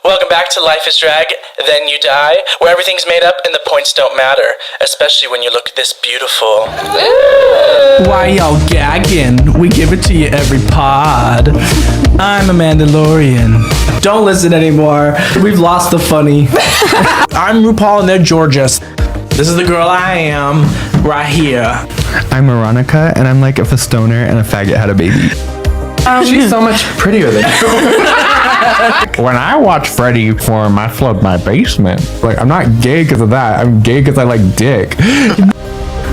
Welcome back to Life is Drag, Then You Die, where everything's made up and the points don't matter, especially when you look this beautiful. Why y'all gagging? We give it to you every pod. I'm a Mandalorian. Don't listen anymore. We've lost the funny. I'm RuPaul and they're Georges. This is the girl I am, right here. I'm Moronica, and I'm like if a stoner and a faggot had a baby. She's so much prettier than you. When I watch Freddie perform, I flood my basement. Like, I'm not gay because of that. I'm gay because I like dick.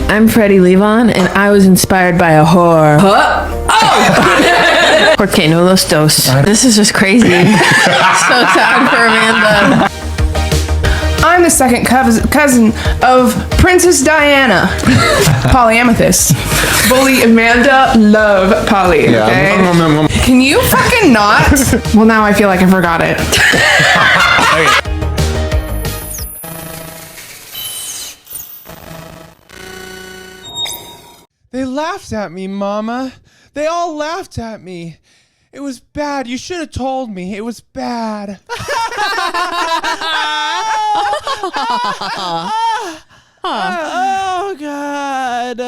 I'm Freddie Levon, and I was inspired by a whore. Oh! Porque no los dos. This is just crazy. So sad for Amanda. I'm the second cousin of Princess Diana. Polyamethyst. Bully Amanda, love Polly, okay? Can you fucking not? Well, now I feel like I forgot it. They laughed at me, Mama. They all laughed at me. It was bad. You should have told me. It was bad. Oh, God.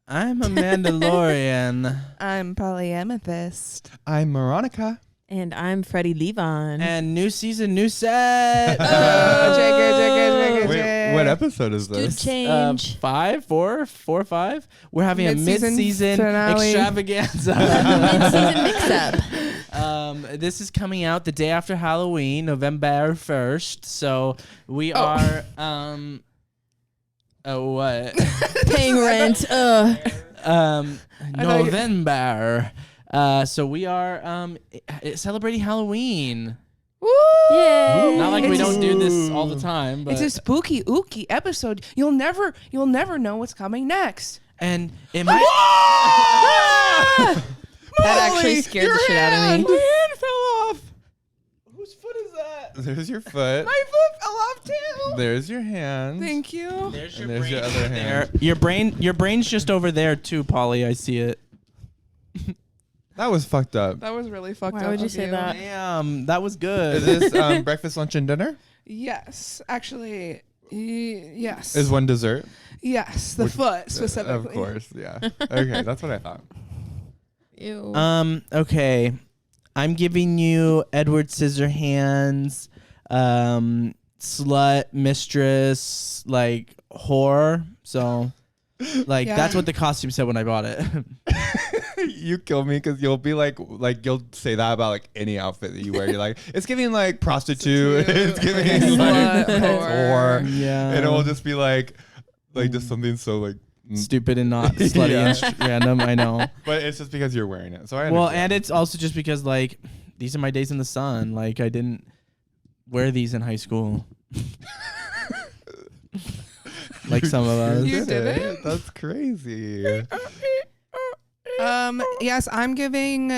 I'm a Mandalorian. I'm Polyamethyst. I'm Moronica. And I'm Freddie Levon. And new season, new set. Wait, what episode is Good this? change. 5, 4, 5. We're having a mid-season finale. extravaganza. Mid-season mix-up. This is coming out the day after Halloween, November 1st. So we are what? Paying rent. November. So we are celebrating Halloween. Woo! Yay. Not like we It's don't do this all the time, but It's a spooky, ooky episode. You'll never know what's coming next. and it might. That actually scared the shit out of me. My hand fell off. Whose foot is that? There's your foot. My foot fell off too. There's your hand. Thank you. There's your And there's brain your other over hand. there. Your brain's just over there too, Polly. I see it. That was fucked up. That was really fucked up. Why would you of say that? Damn, that was good. Is this breakfast, lunch, and dinner? Yes, actually, yes. Is one dessert? Yes, the foot specifically. Of course, yeah. Okay, that's what I thought. Ew. Okay. I'm giving you Edward Scissorhands, slut, mistress, like whore. So, like Yeah. that's what the costume said when I bought it. You kill me because you'll be like you'll say that about like any outfit that you wear. You're like, it's giving like prostitute. It's giving like whore. Yeah. And it will just be like just something so like. Stupid and not slutty and random. I know. But it's just because you're wearing it. So I Well, understand. and it's also just because like these are my days in the sun. Like I didn't wear these in high school. Like some of us. You did it? That's crazy. Yes, I'm giving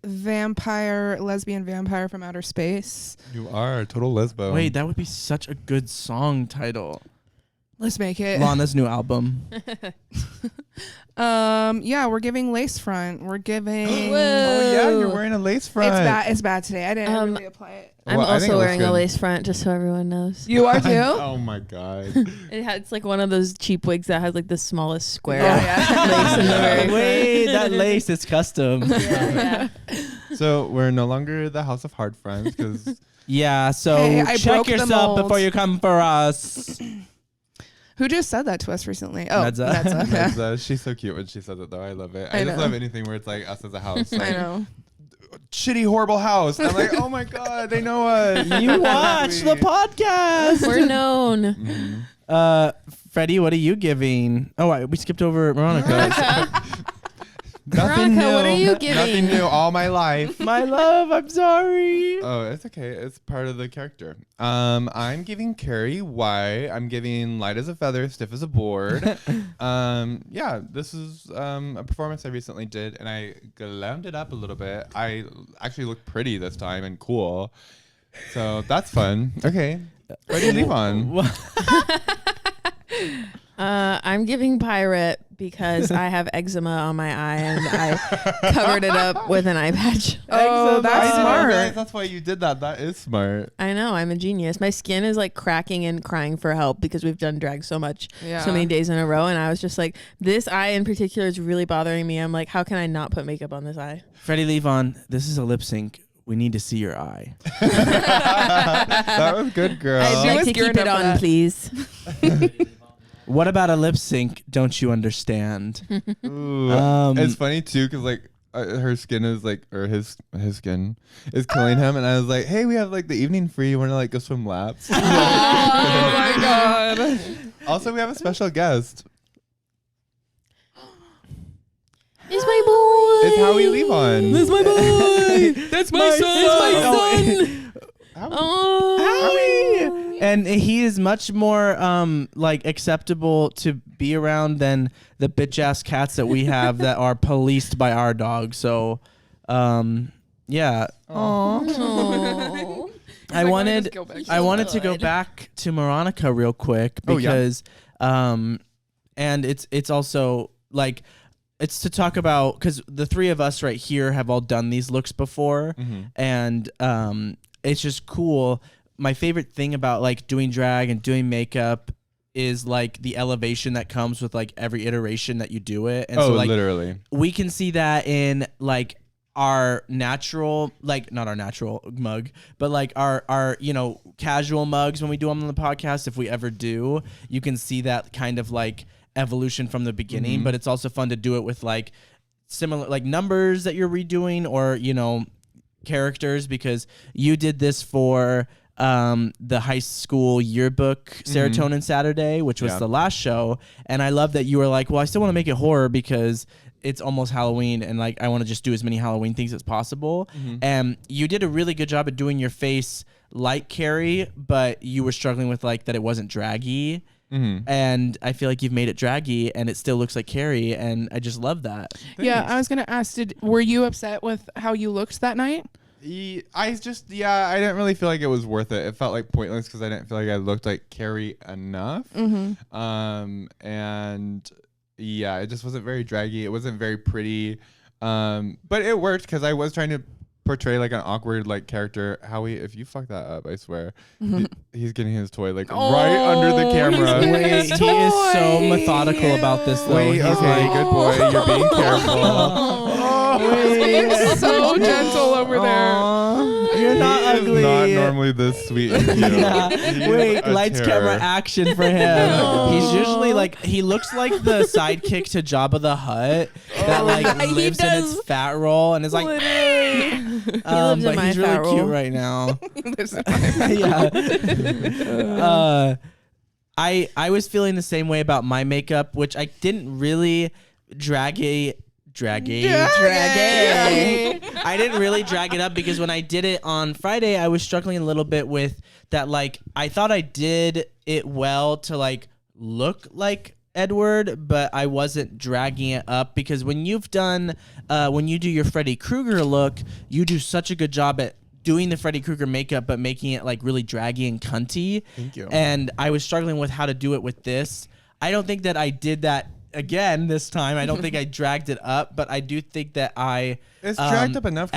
lesbian vampire from outer space. You are a total lesbo. Wait, that would be such a good song title. Let's make it. Lana's new album. Yeah, we're giving lace front. We're giving. Oh yeah, you're wearing a lace front. It's bad today. I didn't really apply it. I'm Well, I think it also looks wearing a good. lace front, just so everyone knows. You are too. Oh my god. It's like one of those cheap wigs that has like the smallest square Oh, yeah. lace in the very front. Wait, that lace is custom. Yeah. So we're no longer the House of Hard Friends because Yeah, so Hey, I check broke the yourself mold. before you come for us. Who just said that to us recently? Oh, Medza. yeah. she's so cute when she says it though. I love it. I I just know. love anything where it's like us as a house. Like, I know. shitty, horrible house. I'm like, oh my god, they know us. You watch the podcast. We're known. Freddie, what are you giving? Oh, we skipped over Moronica. Nothing Veronica, new. what are you giving? Nothing new all my life. My love, I'm sorry. Oh, it's okay. It's part of the character. I'm giving Carrie white. I'm giving light as a feather, stiff as a board. Yeah, this is a performance I recently did, and I glammed it up a little bit. I actually look pretty this time and cool, so that's fun. Okay, Freddie, leave on. I'm giving pirate because I have eczema on my eye and I covered it up with an eye patch. Oh, that's I didn't smart. realize that's why you did that. That is smart. I know, I'm a genius. My skin is like cracking and crying for help because we've done drag so much, so many days in a row. And I was just like, this eye in particular is really bothering me. I'm like, how can I not put makeup on this eye? Freddie Levon, this is a lip sync. We need to see your eye. That was good, girl. I'd like to keep it on, please. What about a lip sync? Don't you understand? Ooh. It's funny too, because like her skin is like, or his skin is killing him, and I was like, hey, we have like the evening free. You want to like go swim laps? Oh my god. Also, we have a special guest. It's my boy. It's Howie Levon. That's my boy. That's my son. It's my son. Oh. And he is much more like acceptable to be around than the bitch ass cats that we have that are policed by our dog. So, yeah. Oh. I wanted to go back to Moronica real quick because, and it's also like. It's to talk about, because the three of us right here have all done these looks before, and it's just cool. My favorite thing about like doing drag and doing makeup is like the elevation that comes with like every iteration that you do it. And so like literally. We can see that in like our natural, like not our natural mug, but like our you know, casual mugs when we do them on the podcast. If we ever do, you can see that kind of like evolution from the beginning, but it's also fun to do it with like similar like numbers that you're redoing or, you know, characters, because you did this for the high school yearbook Serotonin Saturday, which was the last show, and I love that you were like, well, I still want to make it horror because it's almost Halloween and like I want to just do as many Halloween things as possible. And you did a really good job at doing your face like Carrie, but you were struggling with like that it wasn't draggy. And I feel like you've made it draggy and it still looks like Carrie, and I just love that. Yeah, I was gonna ask, were you upset with how you looked that night? I didn't really feel like it was worth it. It felt like pointless because I didn't feel like I looked like Carrie enough. And yeah, it just wasn't very draggy. It wasn't very pretty. But it worked because I was trying to portray like an awkward like character. Howie, if you fuck that up, I swear, he's getting his toy like right under the camera. Wait, he is so methodical about this though. Wait, He's okay, like, good boy. You're being careful. He's so gentle over there. You're not He ugly. is not normally this sweet and cute. Yeah. He is Wait, a lights, terror. camera, action for him. He's usually like, he looks like the sidekick to Jabba the Hutt that like He lives in does. its fat roll and is like, Lives but in my he's fat really cute roll. right now. Listen, Yeah. I was feeling the same way about my makeup, which I didn't really drag it I didn't really drag it up because when I did it on Friday, I was struggling a little bit with that. Like, I thought I did it well to like look like Edward, but I wasn't dragging it up because when you've done, when you do your Freddy Krueger look, you do such a good job at doing the Freddy Krueger makeup, but making it like really draggy and cunty. Thank you. And I was struggling with how to do it with this. I don't think that I did that again this time. I don't think I dragged it up, but I do think that It's dragged up enough.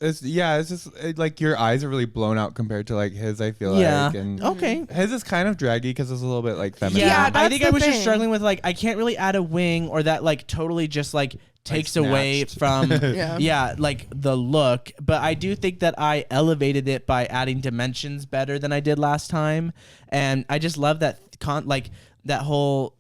It's just like your eyes are really blown out compared to like his. I feel like, and okay. his is kind of draggy because it's a little bit like feminine. Yeah, I that's think the I was just thing. struggling with like I can't really add a wing or that like totally just like takes away snatched. from Yeah. like the look, but I do think that I elevated it by adding dimensions better than I did last time, and I just love that like that whole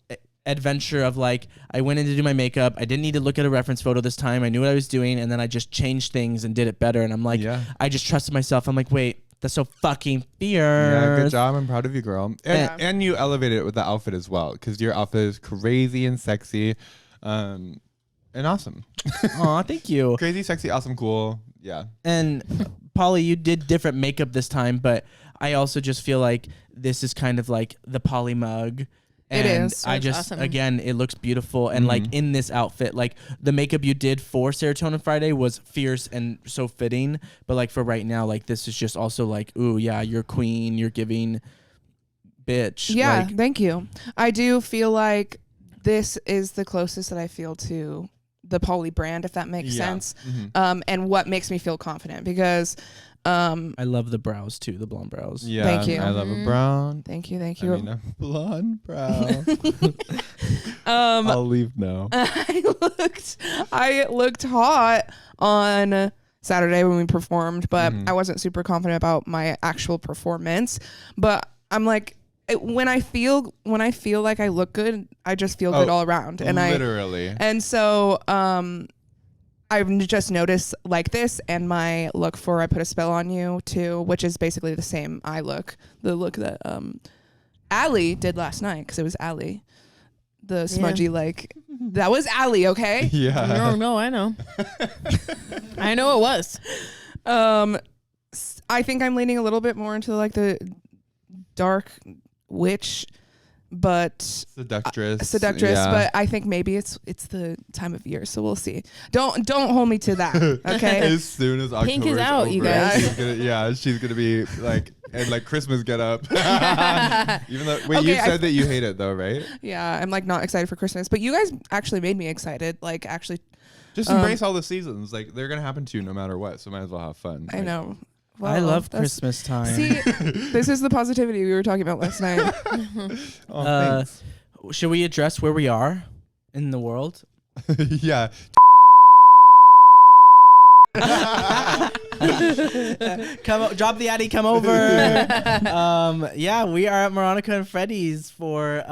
adventure of like I went in to do my makeup. I didn't need to look at a reference photo this time. I knew what I was doing, and then I just changed things and did it better. And I'm like, I just trusted myself. I'm like, wait, that's so fucking fierce. Yeah, good job. I'm proud of you, girl. And you elevated it with the outfit as well, because your outfit is crazy and sexy, and awesome. Aw, thank you. Crazy, sexy, awesome, cool. Yeah. And Polly, you did different makeup this time, but I also just feel like this is kind of like the Polly mug. It And is. I It's just, awesome. again, it looks beautiful. And like in this outfit, like the makeup you did for Serotonin Friday was fierce and so fitting. But like for right now, like this is just also like, ooh, yeah, you're queen, you're giving bitch. Yeah, Like, thank you. I do feel like this is the closest that I feel to the Polly brand, if that makes sense. And what makes me feel confident, because I love the brows too, the blonde brows. Yeah, Thank you. I love a brown. Thank you. I mean, a blonde brow. Um, I'll leave now. I looked hot on Saturday when we performed, but I wasn't super confident about my actual performance. But I'm like, when I feel like I look good, I just feel good all around. And literally. And so I've just noticed like this, and my look for I Put a Spell on You too, which is basically the same eye look, the look that Allie did last night, because it was Allie, the smudgy that was Allie, okay? Yeah. No, I know. I know it was. I think I'm leaning a little bit more into like the dark witch, but Seductress. Yeah. But I think maybe it's the time of year, so we'll see. Don't hold me to that, okay? As soon as October's Pink is out, over, you guys. she's gonna be like and like Christmas get up. Even though you Okay, said that you hate it though, right? Yeah, I'm like not excited for Christmas, but you guys actually made me excited. Like actually, just embrace all the seasons. Like they're gonna happen to you no matter what. So might as well have fun. I know. Well, I love Christmas time. See, this is the positivity we were talking about last night. Thanks. Should we address where we are in the world? Yeah. Drop the Addy, come over. Yeah, we are at Moronica and Freddie's for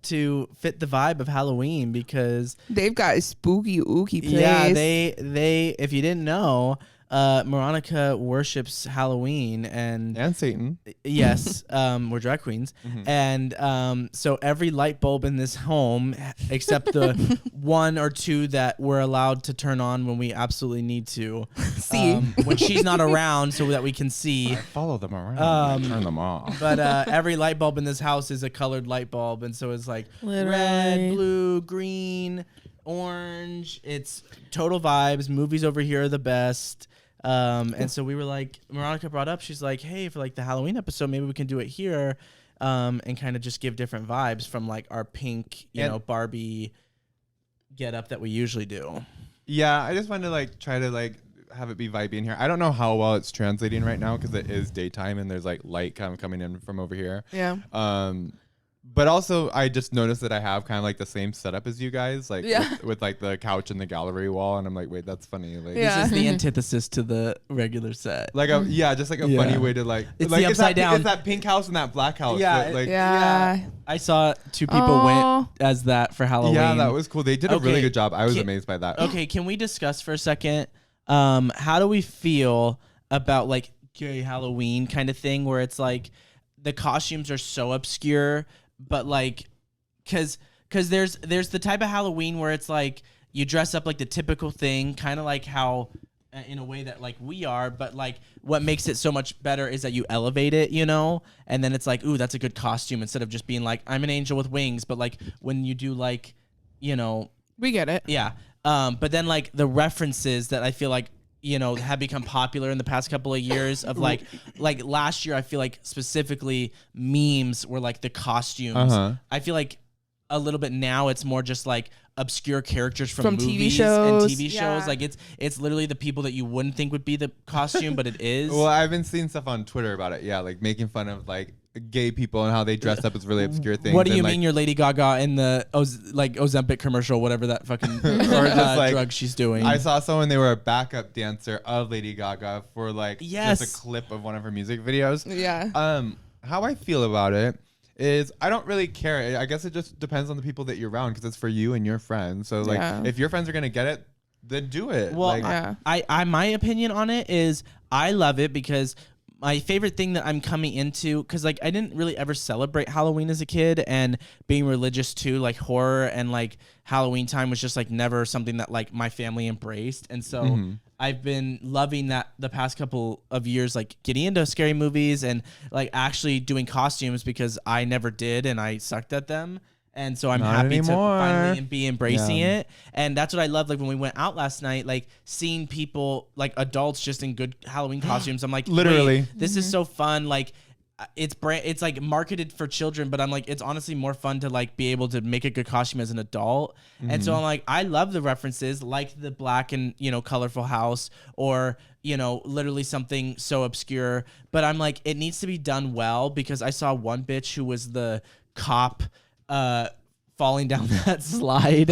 to fit the vibe of Halloween, because They've got a spooky ooky place. yeah, they if you didn't know, Moronica worships Halloween and Satan. yes, we're drag queens, and so every light bulb in this home, except the one or two that we're allowed to turn on when we absolutely need to, See. when she's not around, so that we can see. Follow them around. Turn them off. But every light bulb in this house is a colored light bulb, and so it's like Literally. red, blue, green, orange. It's total vibes. Movies over here are the best. And so we were like, Moronica brought up, she's like, hey, for like the Halloween episode, maybe we can do it here, and kind of just give different vibes from like our pink, you know, Barbie get up that we usually do. Yeah, I just wanted to like try to like have it be vibey in here. I don't know how well it's translating right now because it is daytime and there's like light kind of coming in from over here. Yeah. But also, I just noticed that I have kind of like the same setup as you guys, like with like the couch and the gallery wall, and I'm like, wait, that's funny. Like, Yeah. This is the antithesis to the regular set. like just like a funny way to like. It's like, the upside down. It's that pink house and that black house. Yeah, that, like, Yeah. I saw two people went as that for Halloween. Yeah, that was cool. They did a really Okay. good job. I was amazed by that. Okay, can we discuss for a second? How do we feel about like gay Halloween kind of thing, where it's like the costumes are so obscure, but like, cause there's the type of Halloween where it's like you dress up like the typical thing, kind of like how in a way that like we are, but like what makes it so much better is that you elevate it, you know, and then it's like, ooh, that's a good costume, instead of just being like, I'm an angel with wings. But like when you do like, you know, We get it. yeah. But then like the references that I feel like, you know, have become popular in the past couple of years of like last year, I feel like specifically memes were like the costumes. I feel like a little bit now it's more just like obscure characters from TV movies shows. and TV Yeah. shows. Like it's literally the people that you wouldn't think would be the costume, but it is. Well, I've been seeing stuff on Twitter about it. Yeah, like making fun of like gay people and how they dress up as really obscure things. What do you and, mean you're Lady Gaga in the like Ozempic commercial, whatever that fucking or just like drug she's doing? I saw someone, they were a backup dancer of Lady Gaga for like Yes. just a clip of one of her music videos. Yeah. How I feel about it is I don't really care. I guess it just depends on the people that you're around because it's for you and your friends. So like Yeah. if your friends are gonna get it, then do it. Well, like, Yeah. I my opinion on it is I love it because my favorite thing that I'm coming into, because like I didn't really ever celebrate Halloween as a kid, and being religious too, like horror and like Halloween time was just like never something that like my family embraced. And so I've been loving that the past couple of years, like getting into scary movies and like actually doing costumes, because I never did and I sucked at them. And so I'm Not happy anymore. to finally be embracing Yeah. it. And that's what I love. Like when we went out last night, like seeing people, like adults just in good Halloween costumes. I'm like, Literally. wait, this is so fun. Like it's like marketed for children, but I'm like, it's honestly more fun to like be able to make a good costume as an adult. And so I'm like, I love the references, like the black and, you know, colorful house, or, you know, literally something so obscure. But I'm like, it needs to be done well, because I saw one bitch who was the cop falling down that slide.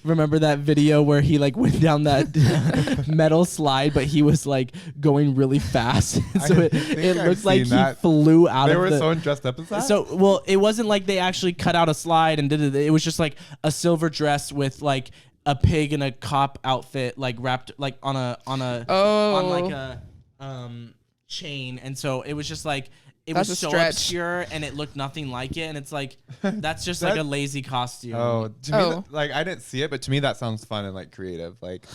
Remember that video where he like went down that metal slide, but he was like going really fast. So it looked like he flew out of They were so dressed up as that? So, well, it wasn't like they actually cut out a slide and did it. It was just like a silver dress with like a pig in a cop outfit, like wrapped like on like a chain. And so it was just like, it was so obscure and it looked nothing like it. And it's like, that's just like a lazy costume. To me, like, I didn't see it, but to me that sounds fun and like creative. Like,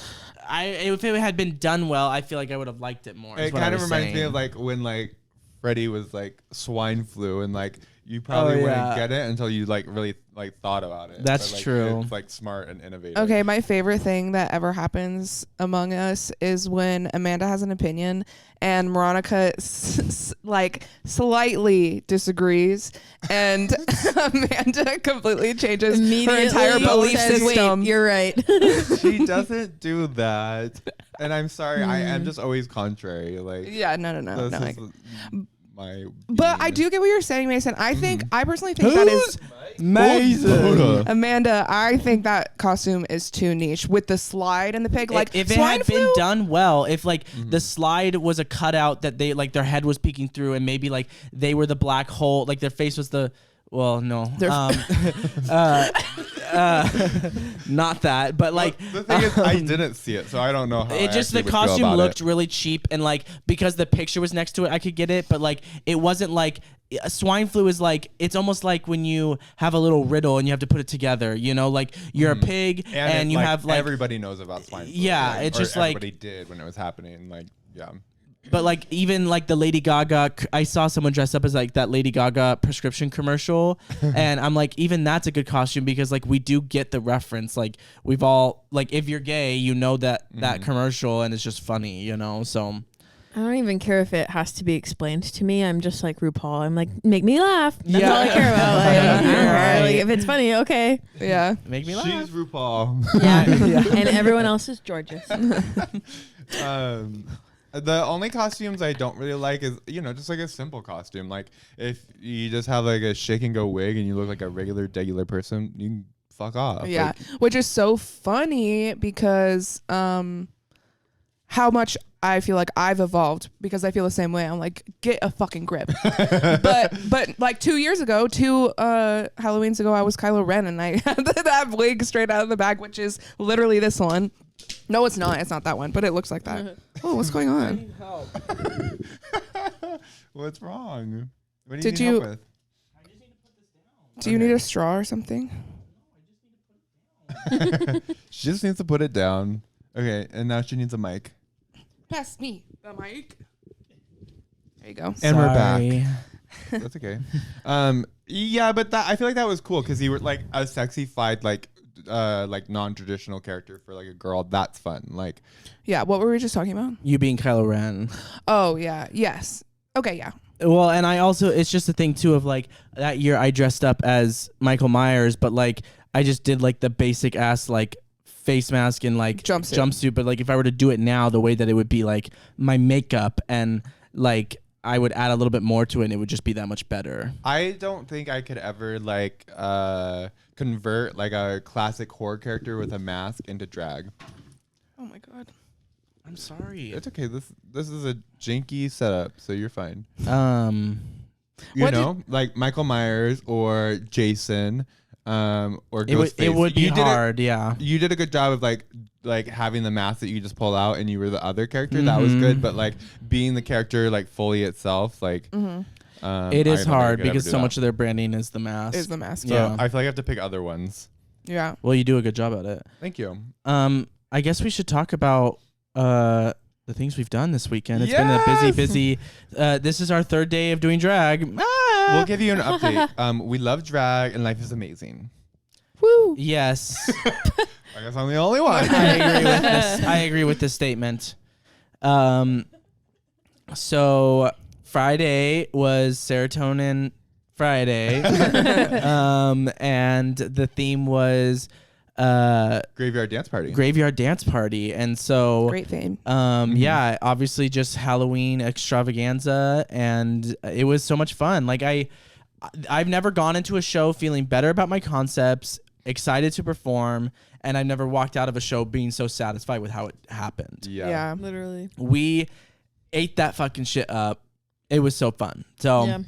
if it had been done well, I feel like I would have liked it more. It kind of reminds me of like when like Freddie was like swine flu, and like you probably wouldn't get it until you like really like thought about it. That's but, like, true. It's like smart and innovative. Okay, my favorite thing that ever happens among us is when Amanda has an opinion and Moronica like slightly disagrees, and Amanda completely changes her entire belief system. Wait, you're right. She doesn't do that, and I'm sorry. I am just always contrary. Like, yeah, no. But I do get what you're saying, Mason. I think I personally think that is Mason. Amanda. I think that costume is too niche with the slide and the pig. Like, if it had been done well, if like the slide was a cutout that they like their head was peeking through, and maybe like they were the black hole, like their face was the. Well, no, not that, but like the thing is, I didn't see it, so I don't know how. It just the costume looked really cheap, and like because the picture was next to it, I could get it, but like it wasn't like swine flu is like it's almost like when you have a little riddle and you have to put it together. You know, like you're a pig and you have like everybody knows about swine flu. Yeah, like, it's just like everybody did when it was happening. Like, yeah. But like even like the Lady Gaga, I saw someone dressed up as like that Lady Gaga prescription commercial, and I'm like, even that's a good costume, because like we do get the reference. Like we've all like, if you're gay, you know that commercial, and it's just funny, you know. So I don't even care if it has to be explained to me. I'm just like RuPaul. I'm like, make me laugh. That's all I care about. Like, I don't care. Like, if it's funny, okay. Yeah, make me laugh. She's RuPaul. Yeah. And everyone else is Georges. The only costumes I don't really like is, you know, just like a simple costume. Like if you just have like a shake and go wig and you look like a regular person, you can fuck off. Yeah, like, which is so funny because how much I feel like I've evolved, because I feel the same way. I'm like, get a fucking grip. but like 2 years ago, two Halloweens ago, I was Kylo Ren, and I had that wig straight out of the bag, which is literally this one. No, it's not. It's not that one, but it looks like that. Oh, what's going on? I need help. What's wrong? What do Did need you? help with? I just need to put this down. Do you need a straw or something? She just needs to put it down. Okay, and now she needs a mic. Pass me the mic. There you go. And we're back. That's okay. Yeah, but that I feel like that was cool because you were like a sexified like non-traditional character for like a girl. That's fun. Like, Yeah, what were we just talking about? You being Kylo Ren. Oh, yeah. Yes. Okay, yeah. Well, and I also, it's just a thing too of like that year I dressed up as Michael Myers, but like I just did like the basic ass like face mask and like jumpsuit. But like if I were to do it now, the way that it would be like my makeup and like I would add a little bit more to it and it would just be that much better. I don't think I could ever like convert like a classic horror character with a mask into drag. Oh my God. I'm sorry. It's okay. This is a janky setup, so you're fine. You know, like Michael Myers or Jason, or Ghostface. It would be hard, yeah. You did a good job of like having the mask that you just pulled out and you were the other character. That was good, but like being the character like fully itself, like it is hard because so much of their branding is the mask. Is the mask. So Yeah. I feel like I have to pick other ones. Yeah. Well, you do a good job at it. Thank you. I guess we should talk about the things we've done this weekend. It's been a busy. This is our third day of doing drag. We'll give you an update. We love drag and life is amazing. Woo. Yes. I guess I'm the only one. I agree with this statement. So Friday was Serotonin Friday. And the theme was Graveyard dance party. And so Great theme. yeah, obviously just Halloween extravaganza, and it was so much fun. Like I've never gone into a show feeling better about my concepts, excited to perform, and I've never walked out of a show being so satisfied with how it happened. Yeah. Literally. We ate that fucking shit up. It was so fun. So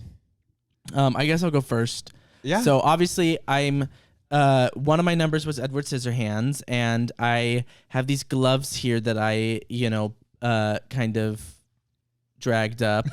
I guess I'll go first. Yeah. So obviously I'm one of my numbers was Edward Scissorhands, and I have these gloves here that I, kind of dragged up.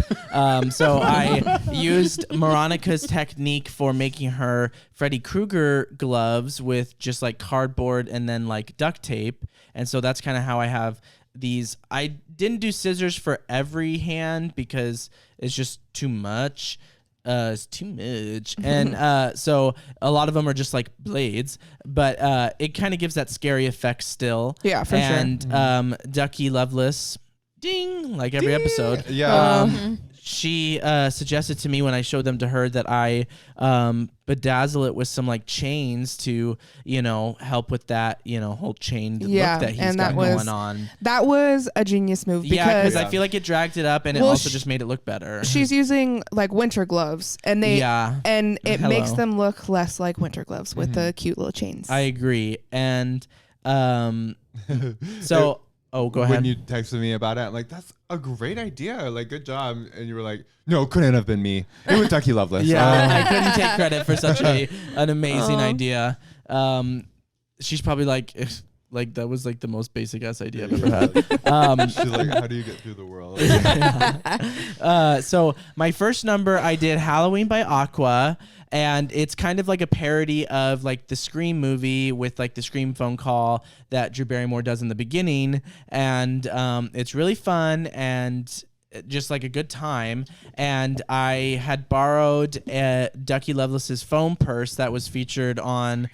So I used Moronica's technique for making her Freddy Krueger gloves with just like cardboard and then like duct tape. And so that's kind of how I have these. I didn't do scissors for every hand because it's just too much. It's too much. And so a lot of them are just like blades, but it kind of gives that scary effect still. Yeah, for sure. And Ducky Loveless, ding, like every episode. Yeah. She suggested to me when I showed them to her that I bedazzle it with some like chains to, help with that, whole chained look that he's got going on. That was a genius move because I feel like it dragged it up, and it also just made it look better. She's using like winter gloves, and it makes them look less like winter gloves with the cute little chains. I agree. And so oh, go ahead. When you texted me about it, I'm like, that's a great idea. Like, good job. And you were like, no, couldn't have been me. It was Ducky Loveless. Yeah, I couldn't take credit for such an amazing idea. She's probably like that was like the most basic ass idea I've ever had. She's like, how do you get through the world? So my first number, I did Halloween by Aqua. And it's kind of like a parody of like the Scream movie with like the Scream phone call that Drew Barrymore does in the beginning. And it's really fun and just like a good time. And I had borrowed Ducky Loveless's foam purse that was featured on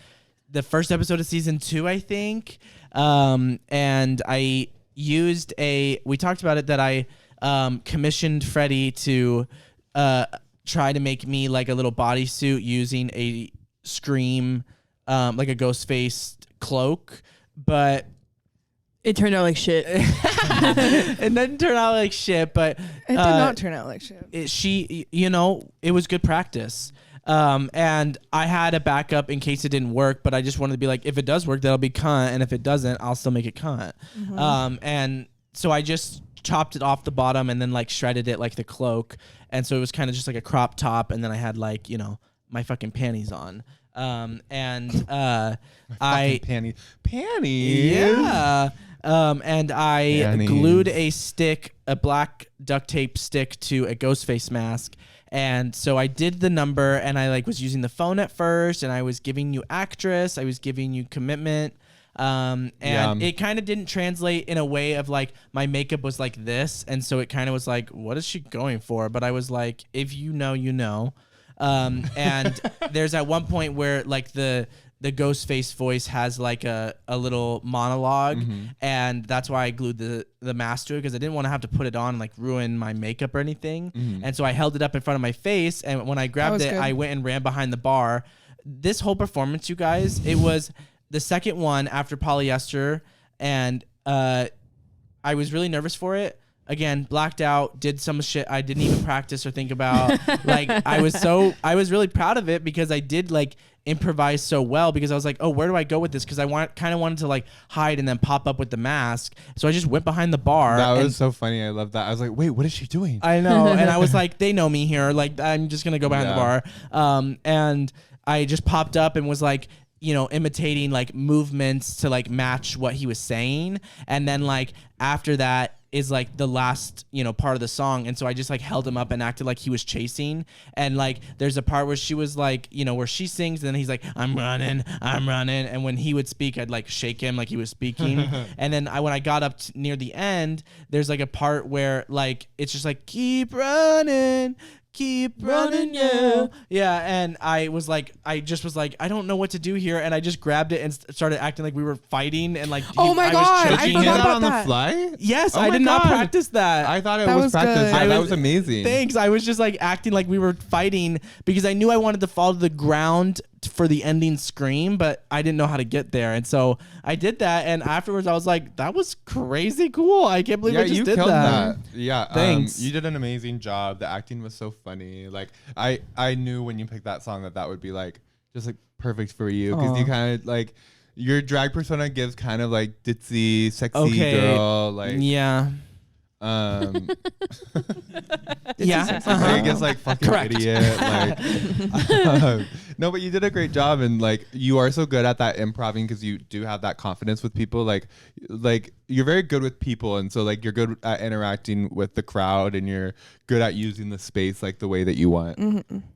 the first episode of season 2, I think. And I used we talked about it, that I commissioned Freddie to try to make me like a little bodysuit using a Scream, like a ghost faced cloak, but it turned out like shit. It didn't turn out like shit, but it did not turn out like shit. It was good practice. And I had a backup in case it didn't work, but I just wanted to be like, if it does work, that'll be cunt, and if it doesn't, I'll still make it cunt. And so I just chopped it off the bottom and then like shredded it like the cloak, and so it was kind of just like a crop top, and then I had like my fucking panties on, and panties, yeah. And I panties. Glued a black duct tape stick to a ghost face mask. And so I did the number, and I like was using the phone at first, and I was giving you actress, I was giving you commitment. And it kind of didn't translate in a way of like my makeup was like this, and so it kind of was like, what is she going for? But I was like, if you know, you know. And there's at one point where like the ghost face voice has like a little monologue, and that's why I glued the mask to it, because I didn't want to have to put it on and like ruin my makeup or anything. And so I held it up in front of my face, and when I grabbed it, I went and ran behind the bar. This whole performance, you guys, it was the second one after polyester, and I was really nervous for it. Again, blacked out, did some shit I didn't even practice or think about. Like I was really proud of it, because I did like improvise so well, because I was like, oh, where do I go with this? Because I kind of wanted to like hide and then pop up with the mask. So I just went behind the bar. That was so funny. I love that. I was like, wait, what is she doing? I know. And I was like, they know me here. Like, I'm just going to go behind the bar. And I just popped up and was like, imitating like movements to like match what he was saying. And then like after that is like the last, part of the song. And so I just like held him up and acted like he was chasing. And like there's a part where she was like, where she sings, and then he's like, I'm running. And when he would speak, I'd like shake him like he was speaking. And then when I got up near the end, there's like a part where like it's just like, keep running, keep running you. Yeah, and I just was like, I don't know what to do here, and I just grabbed it and started acting like we were fighting, and like Oh my God, I was I choking forgot him. about on that. the fly? Yes, Oh I my did not God. practice that. I thought it That was was practice. good. Yeah, that I was amazing. Thanks. I was just like acting like we were fighting because I knew I wanted to fall to the ground for the ending scream, but I didn't know how to get there, and so I did that. And afterwards, I was like, "That was crazy cool! I can't believe I just you did killed that." Yeah, Thanks. You did an amazing job. The acting was so funny. Like I knew when you picked that song that would be like just like perfect for you because you kind of like your drag persona gives kind of like ditzy, sexy girl like Yeah. Yeah. I guess like fucking Correct. idiot. Like, no, but you did a great job, and like you are so good at that improvising because you do have that confidence with people. Like you're very good with people, and so like you're good at interacting with the crowd, and you're good at using the space like the way that you want.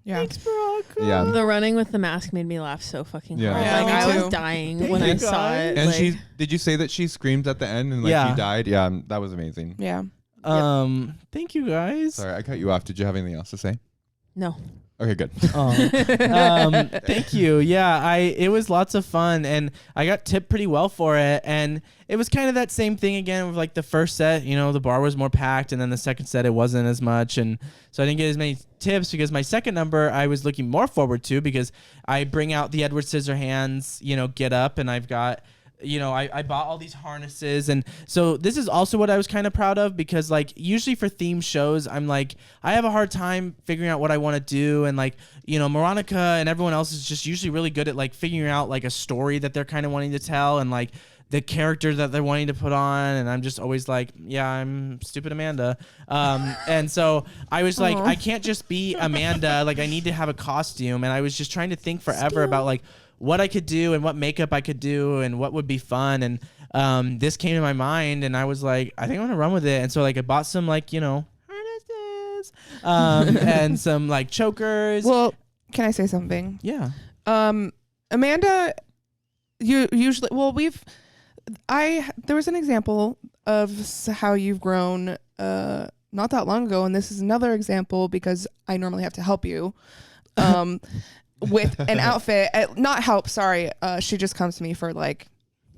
Yeah. Thanks, Brock. Yeah. The running with the mask made me laugh so fucking Yeah. hard. Yeah, Like me I too. was dying Thank when you I saw guys. it. And like, did you say that she screamed at the end and like Yeah. she died? Yeah, that was amazing. Yeah. Thank you guys. Sorry, I cut you off. Did you have anything else to say? no. Okay, good. Thank you. Yeah, it was lots of fun, and I got tipped pretty well for it. And it was kind of that same thing again with like the first set. You know, the bar was more packed, and then the second set it wasn't as much, and so I didn't get as many tips because my second number I was looking more forward to because I bring out the Edward Scissorhands, get up, and I've got. I bought all these harnesses, and so this is also what I was kind of proud of because like usually for theme shows I'm like I have a hard time figuring out what I want to do, and like Moronica and everyone else is just usually really good at like figuring out like a story that they're kind of wanting to tell and like the character that they're wanting to put on, and I'm just always like, yeah, I'm stupid Amanda. And so I was like, I can't just be Amanda, like I need to have a costume, and I was just trying to think forever about like what I could do and what makeup I could do and what would be fun. And this came to my mind, and I was like, I think I'm gonna run with it. And so like I bought some like harnesses, and some like chokers. Well, can I say something? Yeah. Amanda, you usually there was an example of how you've grown not that long ago, and this is another example because I normally have to help you. With an outfit, not help. Sorry, she just comes to me for like,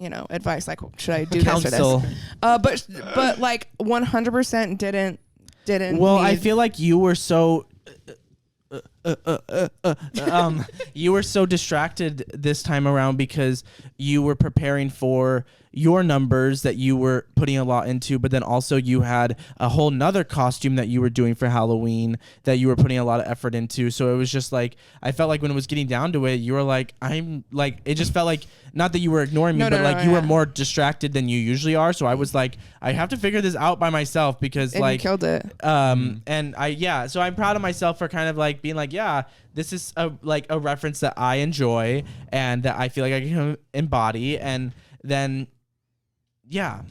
advice. Like, should I do Counsel. this or this? But like 100% didn't. Well, I need- feel like you were so. You were so distracted this time around because you were preparing for your numbers that you were putting a lot into, but then also you had a whole nother costume that you were doing for Halloween that you were putting a lot of effort into. So it was just like, I felt like when it was getting down to it, you were like, it just felt like, not that you were ignoring me, you were more distracted than you usually are. So I was like, I have to figure this out by myself because and you killed it. So I'm proud of myself for kind of like being like, yeah, this is a reference that I enjoy and that I feel like I can embody. And then, yeah,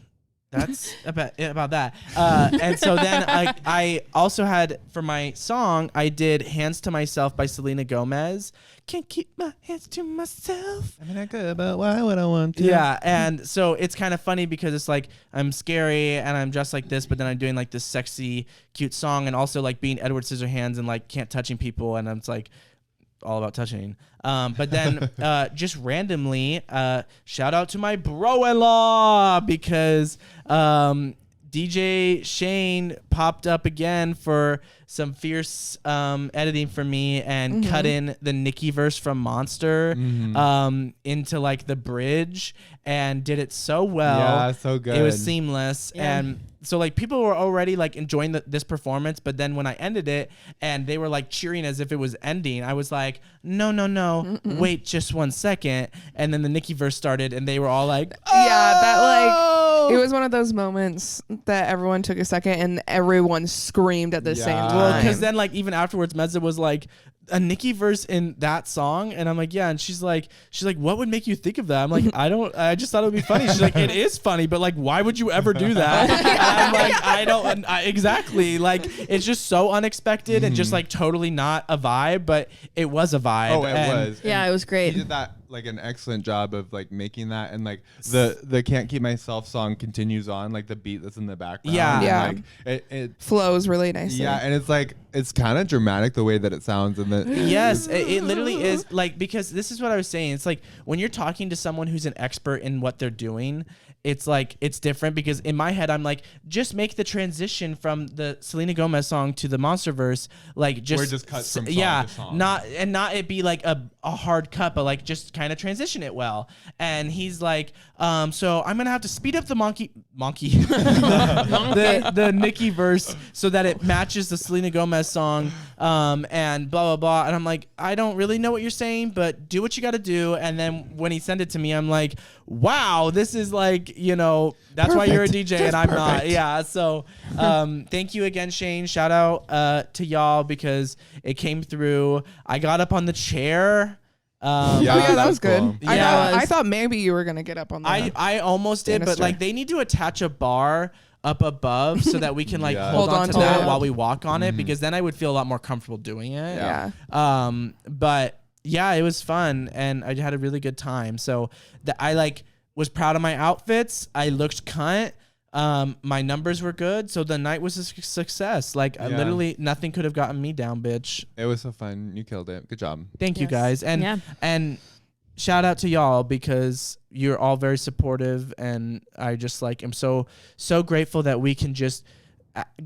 that's about that. And so then I also had, for my song, I did Hands to Myself by Selena Gomez. Can't keep my hands to myself. I mean, I could, but why would I want to? Yeah, and so it's kind of funny because it's like I'm scary and I'm dressed like this, but then I'm doing like this sexy, cute song, and also like being Edward Scissorhands and like can't touching people, and it's like all about touching. But then just randomly, shout out to my bro-in-law because DJ Shane popped up again for some fierce editing for me and cut in the Nicki verse from Monster into like the bridge and did it so well. Yeah, so good. It was seamless. Yeah. And so like people were already like enjoying this performance, but then when I ended it and they were like cheering as if it was ending, I was like, no, wait just 1 second. And then the Nicki verse started and they were all like, Yeah, that like it was one of those moments that everyone took a second and everyone screamed at the same time. well, because then like even afterwards, Meza was like, a Nicki verse in that song, and I'm like, yeah, and she's like, what would make you think of that? I'm like, I just thought it would be funny. She's like, it is funny, but like, why would you ever do that? And I'm like, exactly, like, it's just so unexpected and just like totally not a vibe, but it was a vibe. Oh, it was. Yeah, And it was great. He did that like an excellent job of like making that, and like the Can't Keep Myself song continues on, like the beat that's in the background. Yeah. Yeah. Like, it Flows really nicely. yeah, and it's like it's kind of dramatic the way that it sounds, and the Yes, it literally is, like, because this is what I was saying. It's like when you're talking to someone who's an expert in what they're doing, it's like it's different, because in my head I'm like, just make the transition from the Selena Gomez song to the Monsterverse, like just Where it just cuts from song to song. not it be like a hard cut, but like just kind of transition it well. And he's like, so I'm gonna have to speed up the monkey the Nicki verse so that it matches the Selena Gomez song, and blah blah blah. And I'm like, I don't really know what you're saying, but do what you got to do. And then when he sent it to me, I'm like, wow, this is like, you know, that's why you're a DJ and I'm not. Yeah. So thank you again, Shane. Shout out to y'all, because it came through. I got up on the chair. Yeah, that was good. cool. I thought maybe you were gonna get up on that. I almost did, but Banister. like they need to attach a bar up above so that we can like Yeah. hold Hold on on to to that it. while we walk on it, because then I would feel a lot more comfortable doing it. Yeah. But yeah, it was fun and I had a really good time. So I like was proud of my outfits. I looked cunt. My numbers were good, so the night was a success. Like literally nothing could have gotten me down, bitch. It was so fun. You killed it. Good job. Thank you guys. And Yeah. and shout out to y'all, because you're all very supportive, and I just like am so grateful that we can just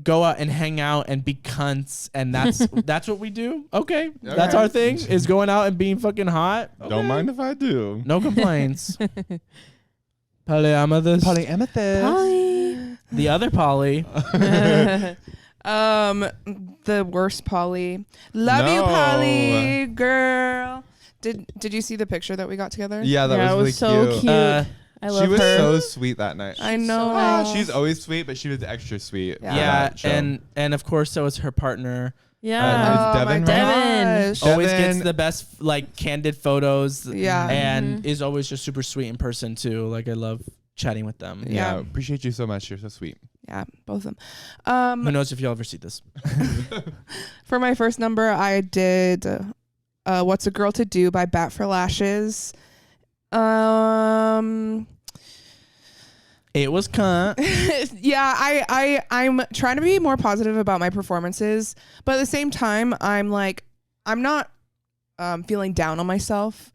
go out and hang out and be cunts, and that's what we do. Okay. That's our thing, is going out and being fucking hot. Don't Okay. mind if I do. No complaints. Polyamethyst. Polyamethyst. The other Polly. The worst Polly. Love you, No. Polly, girl. Did you see the picture that we got together? Yeah, that Yeah, was it really was so cute. cute. I love She was her. so sweet that night. I know. She's always sweet, but she was extra sweet. Yeah. for Yeah, that show. and of course so is her partner. yeah. It's Devin, my right? gosh. Devin. Always gets the best like candid photos. Yeah. And is always just super sweet in person too. Like I love chatting with them. Yeah, Yeah. appreciate you so much. You're so sweet. Yeah, both of them. Who knows if you'll ever see this? For my first number, I did "What's a Girl to Do" by Bat for Lashes. It was cunt. Yeah, I'm trying to be more positive about my performances, but at the same time, I'm not feeling down on myself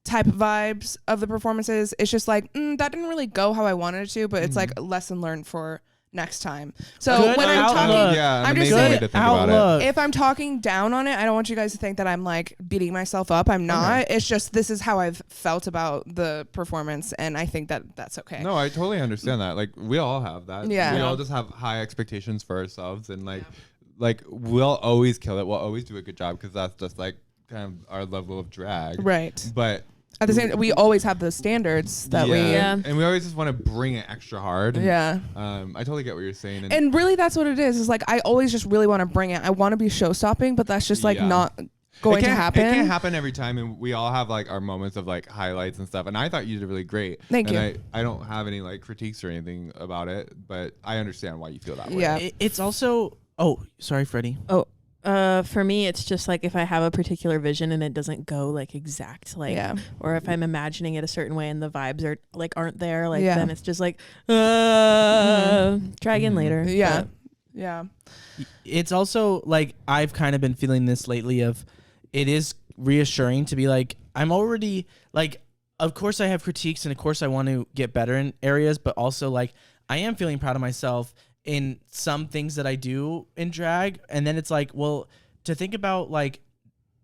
type of vibes of the performances. It's just like that didn't really go how I wanted it to, but it's like a lesson learned for next time. So Good when I'm outlook. talking, Yeah, an I'm just amazing way saying, to think about it. if I'm talking down on it, I don't want you guys to think that I'm like beating myself up. I'm not. It's just this is how I've felt about the performance, and I think that that's okay. No, I totally understand that. Like we all have that. Yeah. We all just have high expectations for ourselves, and like we'll always kill it. We'll always do a good job because that's just like kind of our level of drag. Right. But At the same, we always have the standards that Yeah. and we always just want to bring it extra hard. Yeah. I totally get what you're saying. And really, that's what it is. Is like I always just really want to bring it. I want to be show stopping, but that's just like Yeah. not going to happen. It can't happen every time, and we all have like our moments of like highlights and stuff. And I thought you did really great. Thank and you. I don't have any like critiques or anything about it, but I understand why you feel that way. Yeah. It's also. Oh, sorry, Freddie. For me, it's just like if I have a particular vision and it doesn't go like exact, like, Yeah. or if I'm imagining it a certain way and the vibes are like aren't there, like Yeah. then it's just like, try again later. Yeah. But Yeah. It's also like I've kind of been feeling this lately of it is reassuring to be like I'm already like of course I have critiques and of course I want to get better in areas, but also like I am feeling proud of myself in some things that I do in drag. And then it's like, well, to think about like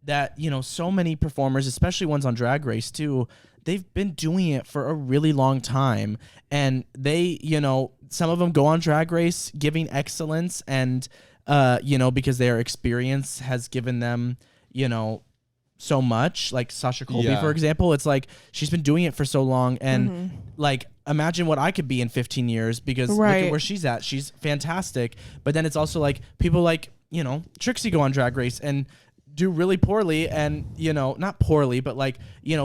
that, you know, so many performers, especially ones on Drag Race too, they've been doing it for a really long time. And they, you know, some of them go on Drag Race giving excellence and, you know, because their experience has given them, you know, so much. Like Sasha Colby, Yeah. for example, it's like she's been doing it for so long. And like, imagine what I could be in 15 years because look Right. at where she's at. She's fantastic. But then it's also like people like, you know, Trixie go on Drag Race and do really poorly, and not poorly, but like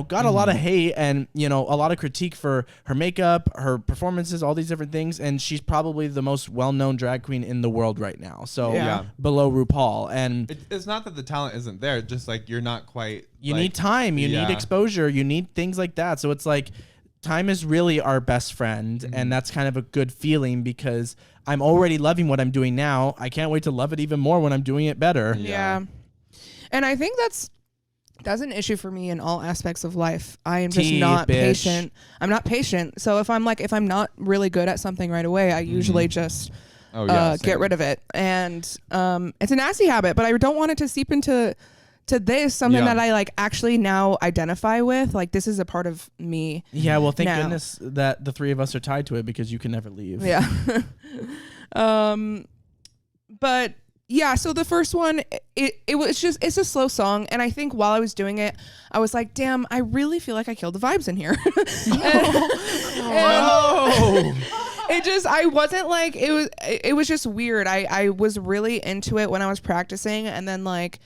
got a lot of hate and a lot of critique for her makeup, her performances, all these different things, and she's probably the most well-known drag queen in the world right now. So below RuPaul, and it's not that the talent isn't there, just like you're not quite. You need time, you need exposure, you need things like that. So it's like time is really our best friend, and that's kind of a good feeling because I'm already loving what I'm doing now. I can't wait to love it even more when I'm doing it better. Yeah. And I think that's an issue for me in all aspects of life. I am just not patient. I'm not patient. So if I'm not really good at something right away, I usually just get rid of it. And it's a nasty habit, but I don't want it to seep into this, something that I like actually now identify with. Like, this is a part of me. Yeah, well, thank goodness that the three of us are tied to it because you can never leave. Yeah. But yeah, so the first one, it's a slow song, and I think while I was doing it, I was like, damn, I really feel like I killed the vibes in here. I wasn't like, it was just weird. I was really into it when I was practicing, and then like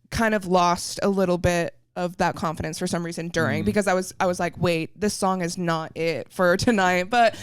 kind of lost a little bit of that confidence for some reason during, because I was like, wait, this song is not it for tonight, but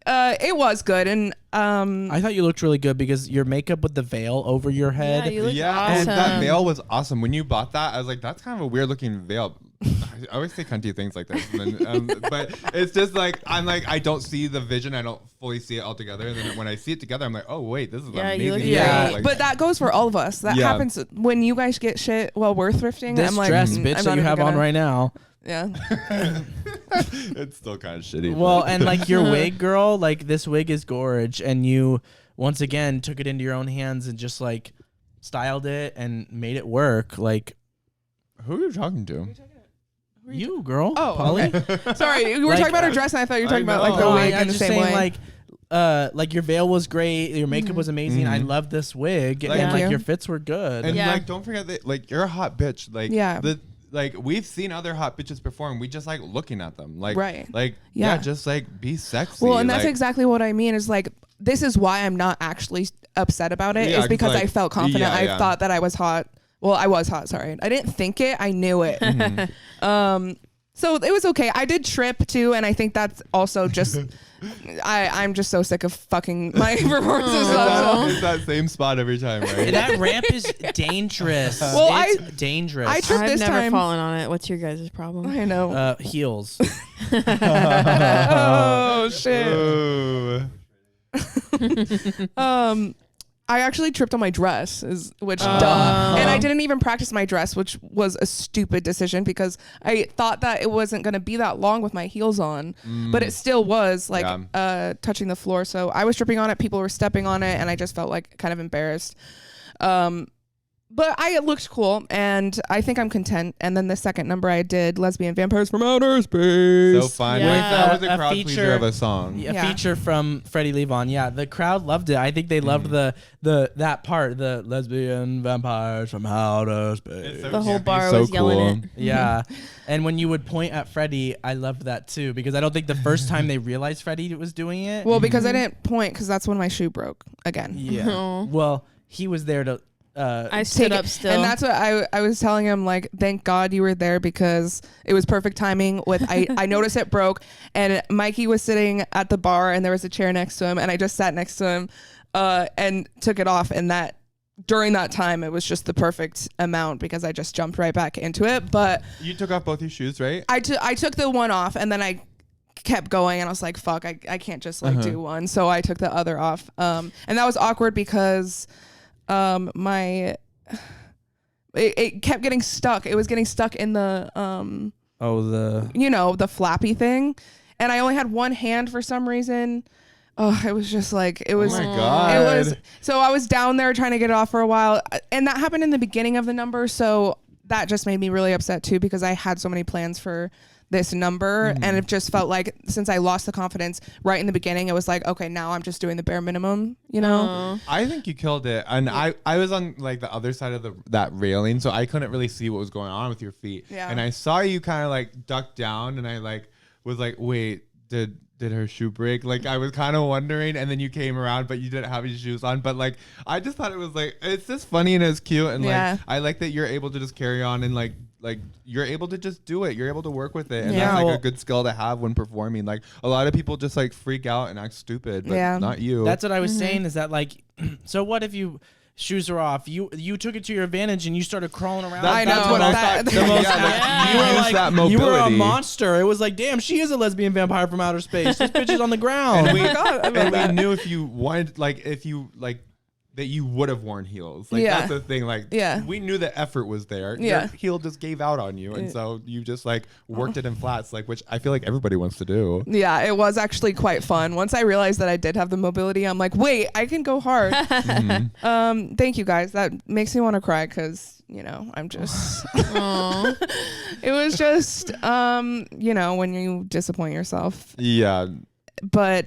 it was good. And I thought you looked really good because your makeup with the veil over your head. Yeah, you look and that veil was awesome. When you bought that, I was like, that's kind of a weird looking veil. I always say cunty things like this, and then, but it's just like I don't see the vision. I don't fully see it all together. And then when I see it together, I'm like, oh wait, this is amazing. Yeah, but that goes for all of us. That happens when you guys get shit while we're thrifting. This I'm like, dress, bitch, that you have on right now. Yeah. It's still kind of shitty. Well, and like your wig, girl, like this wig is gorge, and you once again took it into your own hands and just like styled it and made it work. Like, who are you talking to? You, girl. Oh, Polly. okay. Sorry, we were talking about her dress, and I thought you were talking about like the wig in the same way. Like your veil was great, your makeup was amazing. I love this wig, and like your fits were good. And like, don't forget that like you're a hot bitch. Like like we've seen other hot bitches perform. We just like looking at them. Like just like be sexy. Well, and that's exactly what I mean. Is like, this is why I'm not actually upset about it. Is because I felt confident. I thought that I was hot. Well, I was hot. Sorry, I didn't think it. I knew it. So it was okay. I did trip too, and I think that's also just I'm just so sick of fucking my performances. It's that same spot every time, right? That ramp is dangerous. Well, it's dangerous. I tripped this time. I've never fallen on it. What's your guys' problem? I know. Heels. Oh shit. I actually tripped on my dress, which duh. And I didn't even practice my dress, which was a stupid decision because I thought that it wasn't going to be that long with my heels on, but it still was like touching the floor. So I was tripping on it, people were stepping on it, and I just felt like kind of embarrassed. But it looked cool, and I think I'm content. And then the second number I did, Lesbian Vampires from Outer Space. So fun. That was a crowd pleaser of a song. A feature from Freddie Levon. Yeah, the crowd loved it. I think they loved that part, the Lesbian Vampires from Outer Space. The whole bar was yelling it. Yeah. And when you would point at Freddie, I loved that too, because I don't think the first time they realized Freddie was doing it. Well, because I didn't point, because that's when my shoe broke again. Yeah. Well, he was there to... I stood up still, and that's what I was telling him, like, thank God you were there, because it was perfect timing with I noticed it broke, and Mikey was sitting at the bar and there was a chair next to him, and I just sat next to him and took it off, and that during that time it was just the perfect amount because I just jumped right back into it. But you took off both your shoes, right? I took the one off, and then I kept going, and I was like, fuck, I can't just like do one, so I took the other off, and that was awkward because it kept getting stuck. It was getting stuck in the the flappy thing, and I only had one hand for some reason. Oh, it was just like, it was. Oh my God. It was. So I was down there trying to get it off for a while, and that happened in the beginning of the number. So that just made me really upset too, because I had so many plans for this number, and it just felt like, since I lost the confidence right in the beginning, it was like, okay, now I'm just doing the bare minimum, I think you killed it, and I was on like the other side of that railing, so I couldn't really see what was going on with your feet, and I saw you kind of like duck down, and I like was like, wait, did did her shoe break? Like, I was kind of wondering, and then you came around, but you didn't have your shoes on. But like, I just thought it was like, it's just funny and it's cute, and like, I like that you're able to just carry on and like you're able to just do it. You're able to work with it, and that's like a good skill to have when performing. Like, a lot of people just like freak out and act stupid, but not you. That's what I was saying. Is that like, so what if you shoes are off? You took it to your advantage and you started crawling around. That's what I thought. You were a monster. It was like, damn, she is a lesbian vampire from outer space. This bitch is on the ground. And we knew if you wanted, like, that you would have worn heels. Like, that's the thing. Like, we knew the effort was there. Your heel just gave out on you. And so you just, like, worked it in flats, like, which I feel like everybody wants to do. Yeah, it was actually quite fun. Once I realized that I did have the mobility, I'm like, wait, I can go hard. Thank you, guys. That makes me want to cry because, you know, I'm just... It was just, you know, when you disappoint yourself. Yeah. But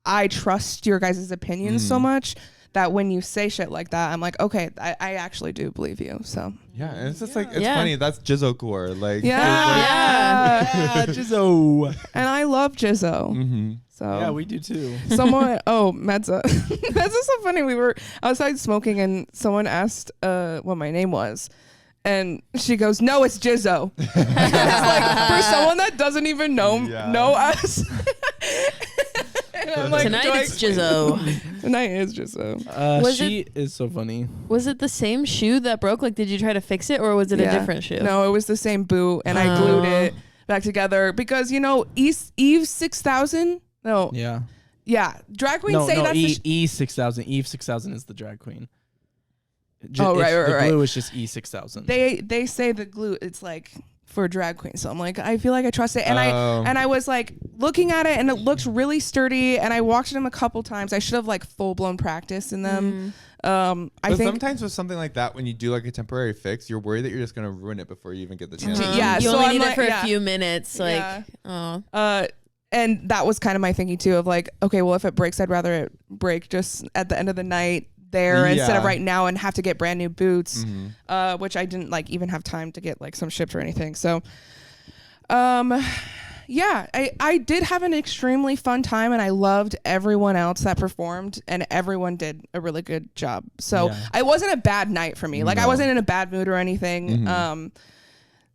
I trust your guys' opinions so much that when you say shit like that, I'm like, okay, I actually do believe you. So yeah, and it's just like, it's funny. That's Jizzo core. Like, Jizzo. And I love Jizzo. So yeah, we do too. Someone, Medza. Medza's so funny. We were outside smoking and someone asked what my name was. And she goes, no, it's Jizzo. It's like, for someone that doesn't even know us. Like, tonight it's Jizzo. Tonight is Jizzo. She is so funny. Was it the same shoe that broke? Like, did you try to fix it, or was it a different shoe? No, it was the same boot, and I glued it back together because, you know, Eve 6000. No. Yeah. Drag queens say that's Eve 6000. Eve 6000 is the drag queen. Right. The glue is just E6000. They say the glue, it's like for drag queens. So I'm like, I feel like I trust it. And I was like looking at it and it looks really sturdy. And I watched them a couple times. I should have like full blown practice in them. I think sometimes with something like that, when you do like a temporary fix, you're worried that you're just gonna ruin it before you even get the chance. Yeah, you so only need like, it for a few minutes. Like, and that was kind of my thinking too of like, okay, well, if it breaks, I'd rather it break just at the end of the night there instead of right now and have to get brand new boots, which I didn't like even have time to get like some shipped or anything. So, yeah, I did have an extremely fun time and I loved everyone else that performed and everyone did a really good job. So it wasn't a bad night for me. Like I wasn't in a bad mood or anything.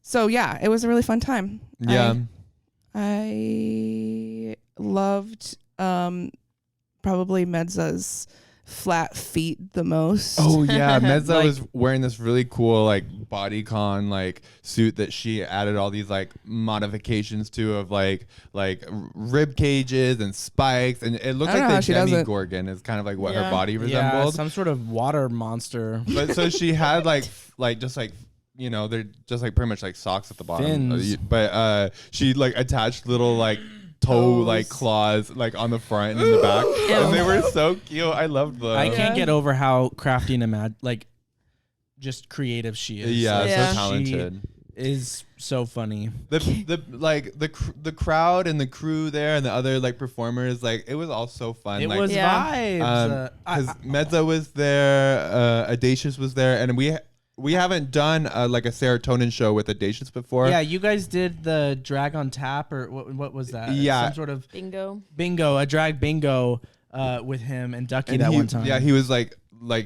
So yeah, it was a really fun time. Yeah. I loved probably Medza's flat feet the most. Oh yeah, Medza was wearing this really cool like bodycon like suit that she added all these like modifications to of like rib cages and spikes, and it looked like the Demogorgon is kind of like what her body resembled. Some sort of water monster. But so she had like just like, you know, they're just like pretty much like socks at the bottom. Fins. But she like attached little like toe like claws like on the front and in the back, and they were so cute. I loved them. I can't get over how crafty and like just creative she is. Yeah, so talented. She is so funny. The crowd and the crew there and the other like performers, like it was all so fun. It like, was vibes. Because Medza was there, Audacious was there, and we haven't done like a serotonin show with Audacious before. Yeah, you guys did the drag on tap or what was that? Yeah, some sort of bingo, a drag bingo with him and Ducky that one time. Yeah, he was like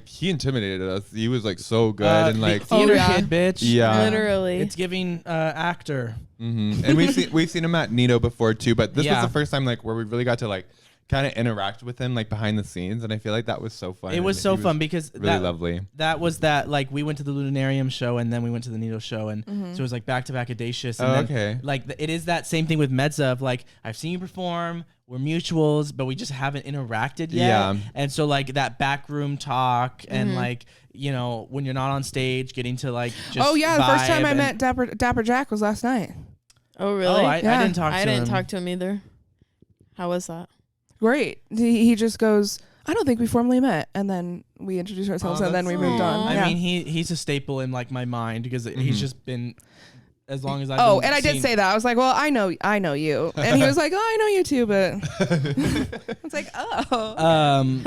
he intimidated us. He was like so good and like theater kid, bitch. Yeah, literally. It's giving actor. And we've seen him at Nito before too, but this was the first time like where we really got to like kind of interact with him like behind the scenes, and I feel like that was so fun. It was so fun because really lovely. That was that like we went to the Lunarium show and then we went to the Nito show, and so it was like back to back Audacious. And then, like it is that same thing with Medza of like I've seen you perform, we're mutuals, but we just haven't interacted yet. Yeah. And so like that backroom talk and like, you know, when you're not on stage, getting to like just the first time I met Dapper Jack was last night. Oh really? I didn't talk to him. I didn't talk to him either. How was that? Great. He just goes, I don't think we formally met, and then we introduced ourselves, and then we moved on. I mean, he's a staple in like my mind because he's just been as long as I've been and I did say that. I was like, well, I know you, and he was like, oh, I know you too, but it's like, oh.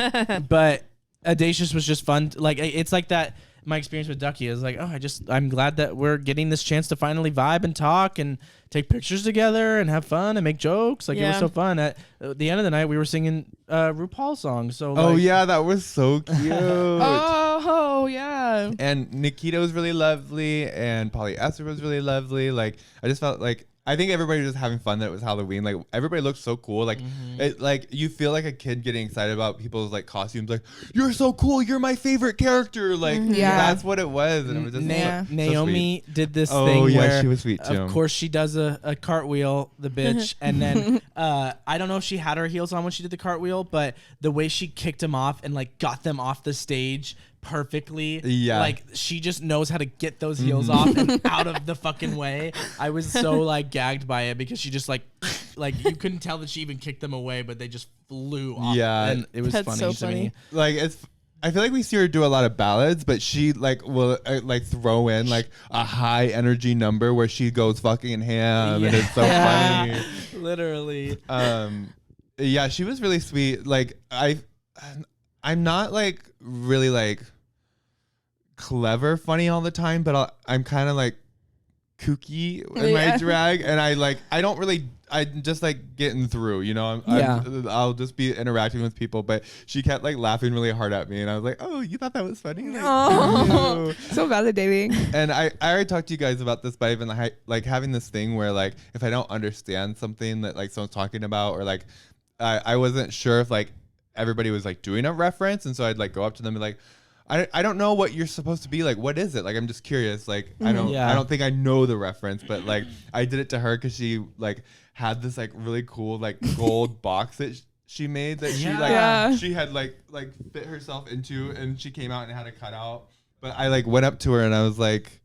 But Audacious was just fun. Like it's like that my experience with Ducky is like, I'm glad that we're getting this chance to finally vibe and talk and take pictures together and have fun and make jokes. Like it was so fun. At the end of the night, we were singing RuPaul songs. So that was so cute. Oh yeah. And Nikita was really lovely, and Polyester was really lovely. Like I just felt like I think everybody was just having fun that it was Halloween. Like everybody looked so cool. Like it, like you feel like a kid getting excited about people's like costumes. Like you're so cool. You're my favorite character. Like that's what it was. And it was just Naomi did this thing. Oh yeah, where, she was sweet too. Of course, she does a cartwheel, the bitch, and then I don't know if she had her heels on when she did the cartwheel, but the way she kicked them off and like got them off the stage perfectly. Yeah. Like she just knows how to get those heels off and out of the fucking way. I was so like gagged by it because she just like you couldn't tell that she even kicked them away, but they just flew off. Yeah. And it was funny to me. Like I feel like we see her do a lot of ballads, but she like will like throw in like a high energy number where she goes fucking ham and it's so funny. Literally. Yeah, she was really sweet. Like I'm not like really like clever funny all the time, but I'm kind of like kooky in my drag, and I'm just like getting through, you know. I'll just be interacting with people, but she kept like laughing really hard at me, and I was like, oh, you thought that was funny? Like, oh, so validating. And I already talked to you guys about this, but I've been like having this thing where like if I don't understand something that like someone's talking about, or like I wasn't sure if like everybody was like doing a reference, and so I'd like go up to them and be like, I don't know what you're supposed to be, like what is it, like I'm just curious, like I don't think I know the reference, but like I did it to her because she like had this like really cool like gold box that she made that she had like fit herself into, and she came out and had it cut out, but I like went up to her and I was like,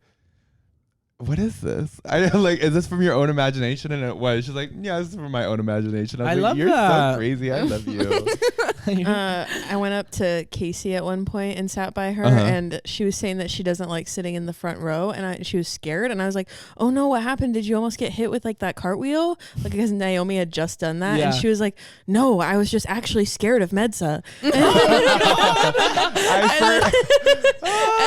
what is this? I like, is this from your own imagination? And it was. She's like, yeah, this is from my own imagination. I was like, you're so crazy. I love you. I went up to Casey at one point and sat by her, and she was saying that she doesn't like sitting in the front row, and she was scared, and I was like, oh no, what happened? Did you almost get hit with like that cartwheel? Like because Naomi had just done that, and she was like, no, I was just actually scared of Medsa. And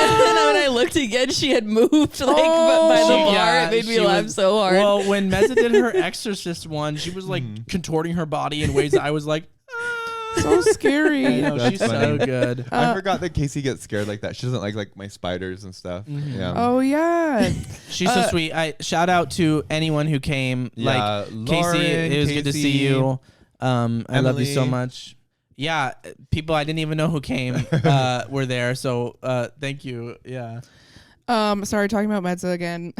then when I looked again, she had moved like by the bar. It made me laugh so hard. Well, when Medsa did her Exorcist one, she was like contorting her body in ways that I was like, so scary. I know, she's so good. I forgot that Casey gets scared like that. She doesn't like my spiders and stuff. Yeah. Oh yeah. She's so sweet. I shout out to anyone who came. Like Lauren, Casey, it was good to see you. I love you so much. Yeah, people I didn't even know who came were there. So thank you. Yeah. Sorry, talking about Medsa again.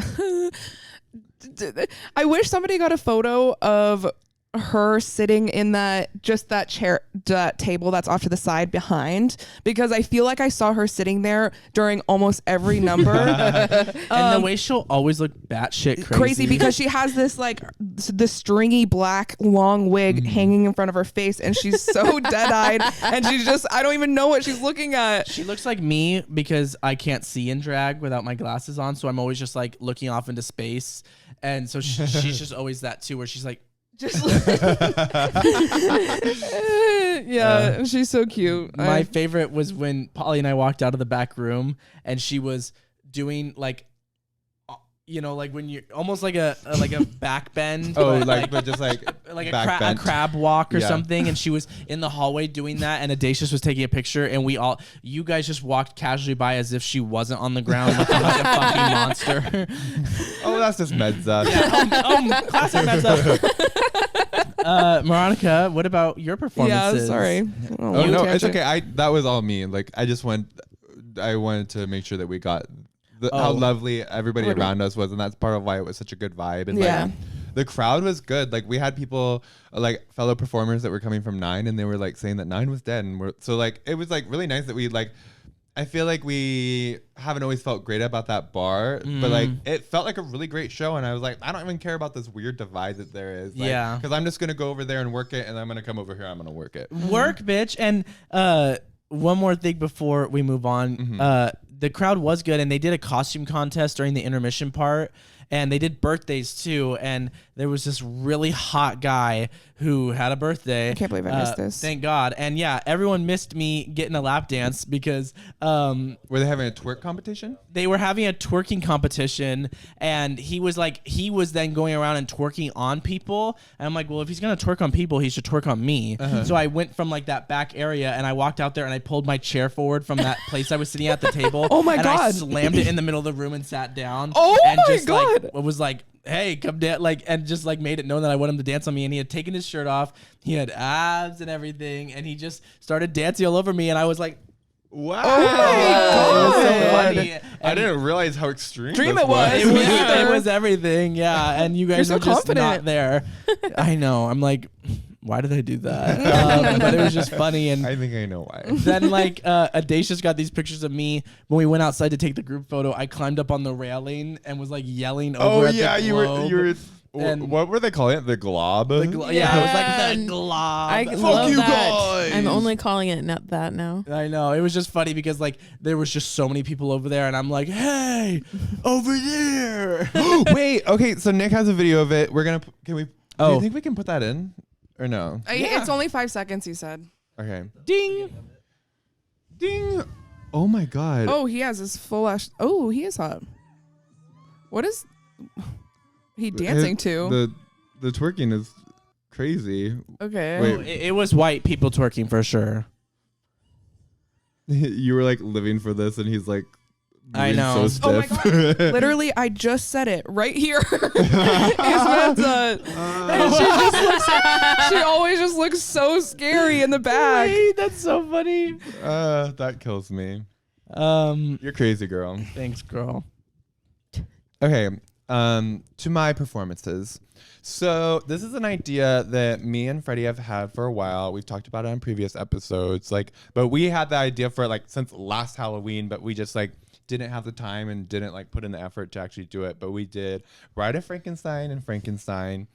I wish somebody got a photo of her sitting in that chair, that table that's off to the side behind, because I feel like I saw her sitting there during almost every number. And the way she'll always look batshit crazy because she has this like the stringy black long wig hanging in front of her face, and she's so dead-eyed, and she's just, I don't even know what she's looking at. She looks like me because I can't see in drag without my glasses on, so I'm always just like looking off into space, and so she's just always that too, where she's like just yeah, she's so cute. My favorite was when Polly and I walked out of the back room, and she was doing like, you know, like when you're almost like a back bend. But just like a crab walk or something. And she was in the hallway doing that, and Audacious was taking a picture, and you guys just walked casually by as if she wasn't on the ground looking like a fucking monster. Oh, that's just Medsa. Classic Medsa. Moronica, what about your performances? Yeah, sorry. Oh no, it's okay. That was all me. Like I wanted to make sure that we got how lovely everybody around us was, and that's part of why it was such a good vibe. And like the crowd was good. Like we had people like fellow performers that were coming from 9, and they were like saying that 9 was dead, and so like it was like really nice that we like. I feel like we haven't always felt great about that bar, but like it felt like a really great show, and I was like, I don't even care about this weird divide that there is. Like, because I'm just gonna go over there and work it, and I'm gonna come over here, I'm gonna work it. Work, bitch. And one more thing before we move on. The crowd was good, and they did a costume contest during the intermission part, and they did birthdays too. And there was this really hot guy who had a birthday. I can't believe I missed this. Thank God. And yeah, everyone missed me getting a lap dance because were they having a twerk competition? they were having a twerking competition, and he was then going around and twerking on people. And I'm like, well, if he's gonna twerk on people, he should twerk on me. So I went from like that back area, and I walked out there, and I pulled my chair forward from that place I was sitting at the table. Oh my and I God. slammed it in the middle of the room and sat down. Oh and my just God. like was like, hey, come dance, like, and just like made it known that I want him to dance on me. And he had taken his shirt off, he had abs and everything, and he just started dancing all over me. And I was like, Wow. Oh my it was so God. funny. I And didn't realize how extreme Dream this it was. it was everything, yeah. And you guys You're were so just not confident. there. I know. I'm like, why did I do that? But it was just funny. And I think I know why. then like Audacious got these pictures of me when we went outside to take the group photo. I climbed up on the railing and was like yelling over. Oh at yeah, the you were. globe. And- What were they calling it? The glob. Yeah, it was like the glob. I Fuck love you that. guys. I'm only calling it not that now. I know. It was just funny because like there was just so many people over there, and I'm like, hey, over there. Wait. Okay. So Nick has a video of it. We're gonna. Can we? Do Oh. you think we can put that in, or no? It's only 5 seconds, he said. Okay. Ding. Ding. Oh my God. Oh, he has his full ass. Oh, he is hot. What is he dancing to? The twerking is crazy. Okay. Wait. It was white people twerking for sure. You were like living for this, and he's like. I moving know. So Oh my stiff. God. Literally, I just said it right here. Samantha. And she always just looks so scary in the back. Wait, that's so funny. That kills me. You're crazy, girl. Thanks, girl. Okay. To my performances. So this is an idea that me and Freddie have had for a while. We've talked about it on previous episodes. But we had the idea for it like since last Halloween, but we just like didn't have the time and didn't like put in the effort to actually do it. But we did Bride of Frankenstein and Frankenstein.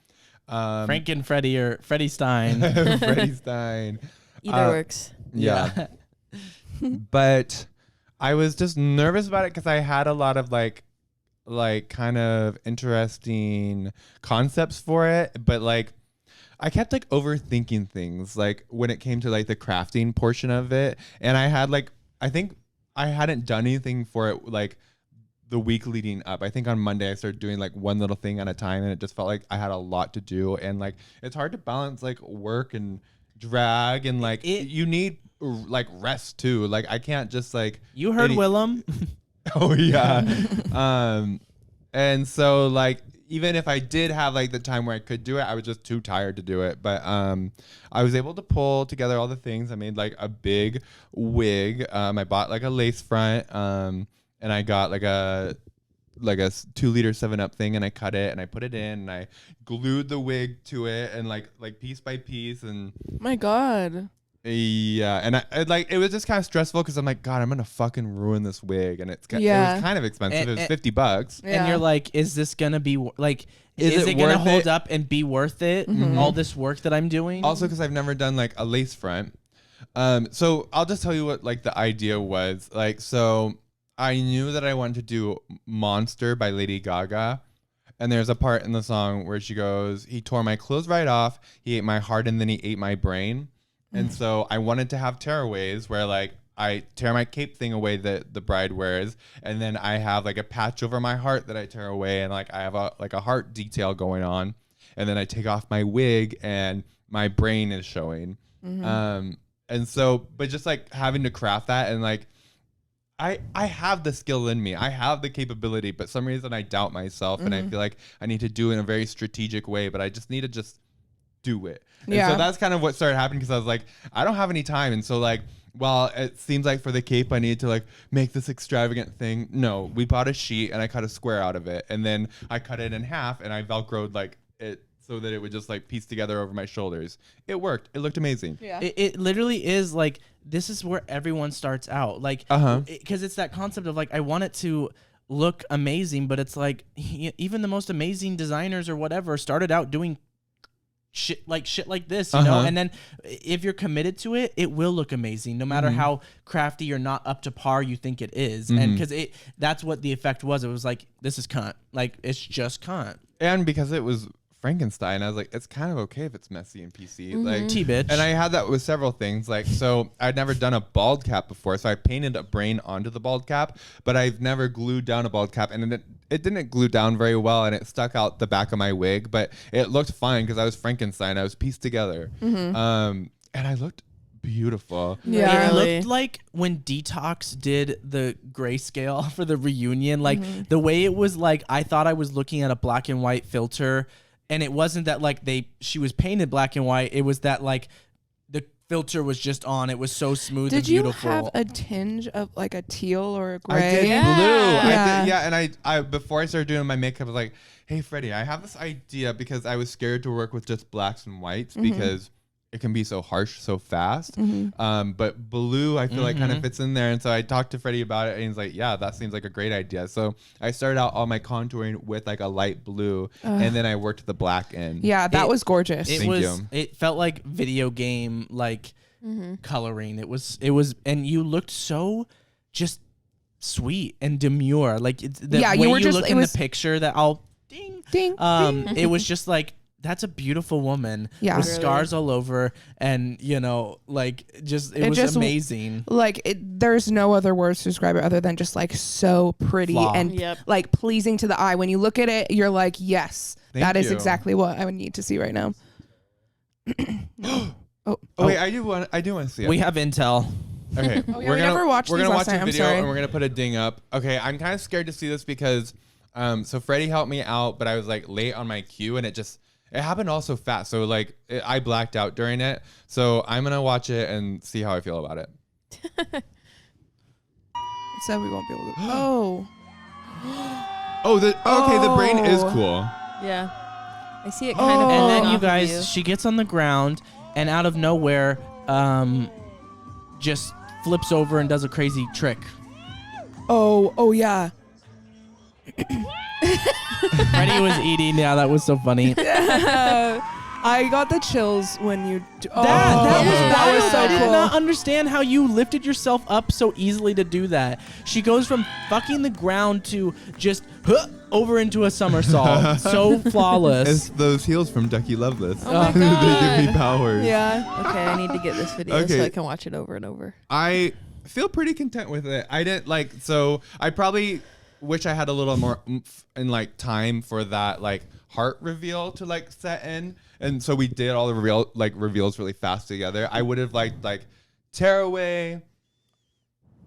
Frank and Freddie or Freddie Stein. Freddie Stein. Either works. Yeah. But I was just nervous about it because I had a lot of like kind of interesting concepts for it, but like I kept like overthinking things like when it came to like the crafting portion of it, and I had like I think I hadn't done anything for it like the week leading up. I think on Monday I started doing like one little thing at a time, and it just felt like I had a lot to do, and like it's hard to balance like work and drag, and like you need like rest too. Like I can't just like You heard Willem. Oh yeah. And so like even if I did have like the time where I could do it, I was just too tired to do it. But I was able to pull together all the things. I made like a big wig. I bought like a lace front. And I got like a 2-liter 7-Up thing, and I cut it and I put it in and I glued the wig to it, and like piece by piece. And My God. yeah, and it was just kind of stressful because I'm like, God, I'm gonna fucking ruin this wig, and it Yeah. was kind of expensive. And- It was $50. Yeah. And you're like, is this gonna be like? Is Is it it gonna worth hold it? up and be worth it? All this work that I'm doing. Also, because I've never done like a lace front. So I'll just tell you what like the idea was. Like, so I knew that I wanted to do "Monster" by Lady Gaga. And there's a part in the song where she goes, "He tore my clothes right off. He ate my heart, and then he ate my brain." And so I wanted to have tearaways where like I tear my cape thing away that the bride wears, and then I have like a patch over my heart that I tear away, and like I have a heart detail going on, and then I take off my wig and my brain is showing. And so, but just like having to craft that, and like I have the skill in me. I have the capability, but some reason I doubt myself, and I feel like I need to do it in a very strategic way, but I just need to just do it. And Yeah. so that's kind of what started happening, because I was like, I don't have any time. And so like, while it seems like for the cape I need to like make this extravagant thing, no, we bought a sheet and I cut a square out of it, and then I cut it in half and I velcroed like it so that it would just like piece together over my shoulders. It worked. It looked amazing. Yeah. It literally is like, this is where everyone starts out. Like, because it's that concept of like, I want it to look amazing, but it's like even the most amazing designers or whatever started out doing shit like this, you know. And then if you're committed to it, it will look amazing, no matter how crafty or not up to par you think it is. And because that's what the effect was. It was like, this is cunt. Like, it's just cunt. And because it was Frankenstein, I was like, it's kind of okay if it's messy and PC. Like, T-bitch. And I had that with several things. Like, so I'd never done a bald cap before, so I painted a brain onto the bald cap, but I've never glued down a bald cap, and it didn't glue down very well, and it stuck out the back of my wig, but it looked fine because I was Frankenstein. I was pieced together. And I looked beautiful. Yeah. It looked like when Detox did the grayscale for the reunion, like the way it was, like I thought I was looking at a black and white filter, and it wasn't that like she was painted black and white. It was that like the filter was just on. It was so smooth and beautiful. Did you have a tinge of like a teal or a gray? I did blue. Yeah. And I before I started doing my makeup, I was like, hey, Freddie, I have this idea, because I was scared to work with just blacks and whites because it can be so harsh so fast. But blue, I feel like kind of fits in there. And so I talked to Freddie about it, and he's like, yeah, that seems like a great idea. So I started out all my contouring with like a light blue, and then I worked the black in. Yeah, that was gorgeous. It felt like video game like coloring. It was, and you looked so just sweet and demure. Like the way you were just look in the picture that I'll ding. It was just like, that's a beautiful woman with scars all over, and you know, like it was amazing. Like there's no other words to describe it other than just like so pretty and like pleasing to the eye. When you look at it, you're like, yes, that is exactly what I would need to see right now. Wait, I do want to see it. We have intel. Okay, we never watched We're these gonna last watch night. a I'm video, sorry. and we're gonna put a ding up. Okay, I'm kind of scared to see this because, so Freddie helped me out, but I was like late on my cue, and it happened all so fast. So like I blacked out during it. So I'm gonna watch it and see how I feel about it. So we won't be able to. Okay, the brain is cool. Yeah. I see it kind of. And then falling you off of guys, she gets on the ground, and out of nowhere, just flips over and does a crazy trick. Oh yeah. Freddie was eating. Yeah, that was so funny. I got the chills when you. That was so so I did cool. not understand how you lifted yourself up so easily to do that. She goes from fucking the ground to just over into a somersault. So flawless. It's those heels from Ducky Loveless. Oh my They God. give me powers. Yeah. Okay, I need to get this video Okay. so I can watch it over and over. I feel pretty content with it. I didn't like, so I probably wish I had a little more oomph and like time for that like heart reveal to like set in. And so we did all the reveals really fast together. I would have liked like tear away,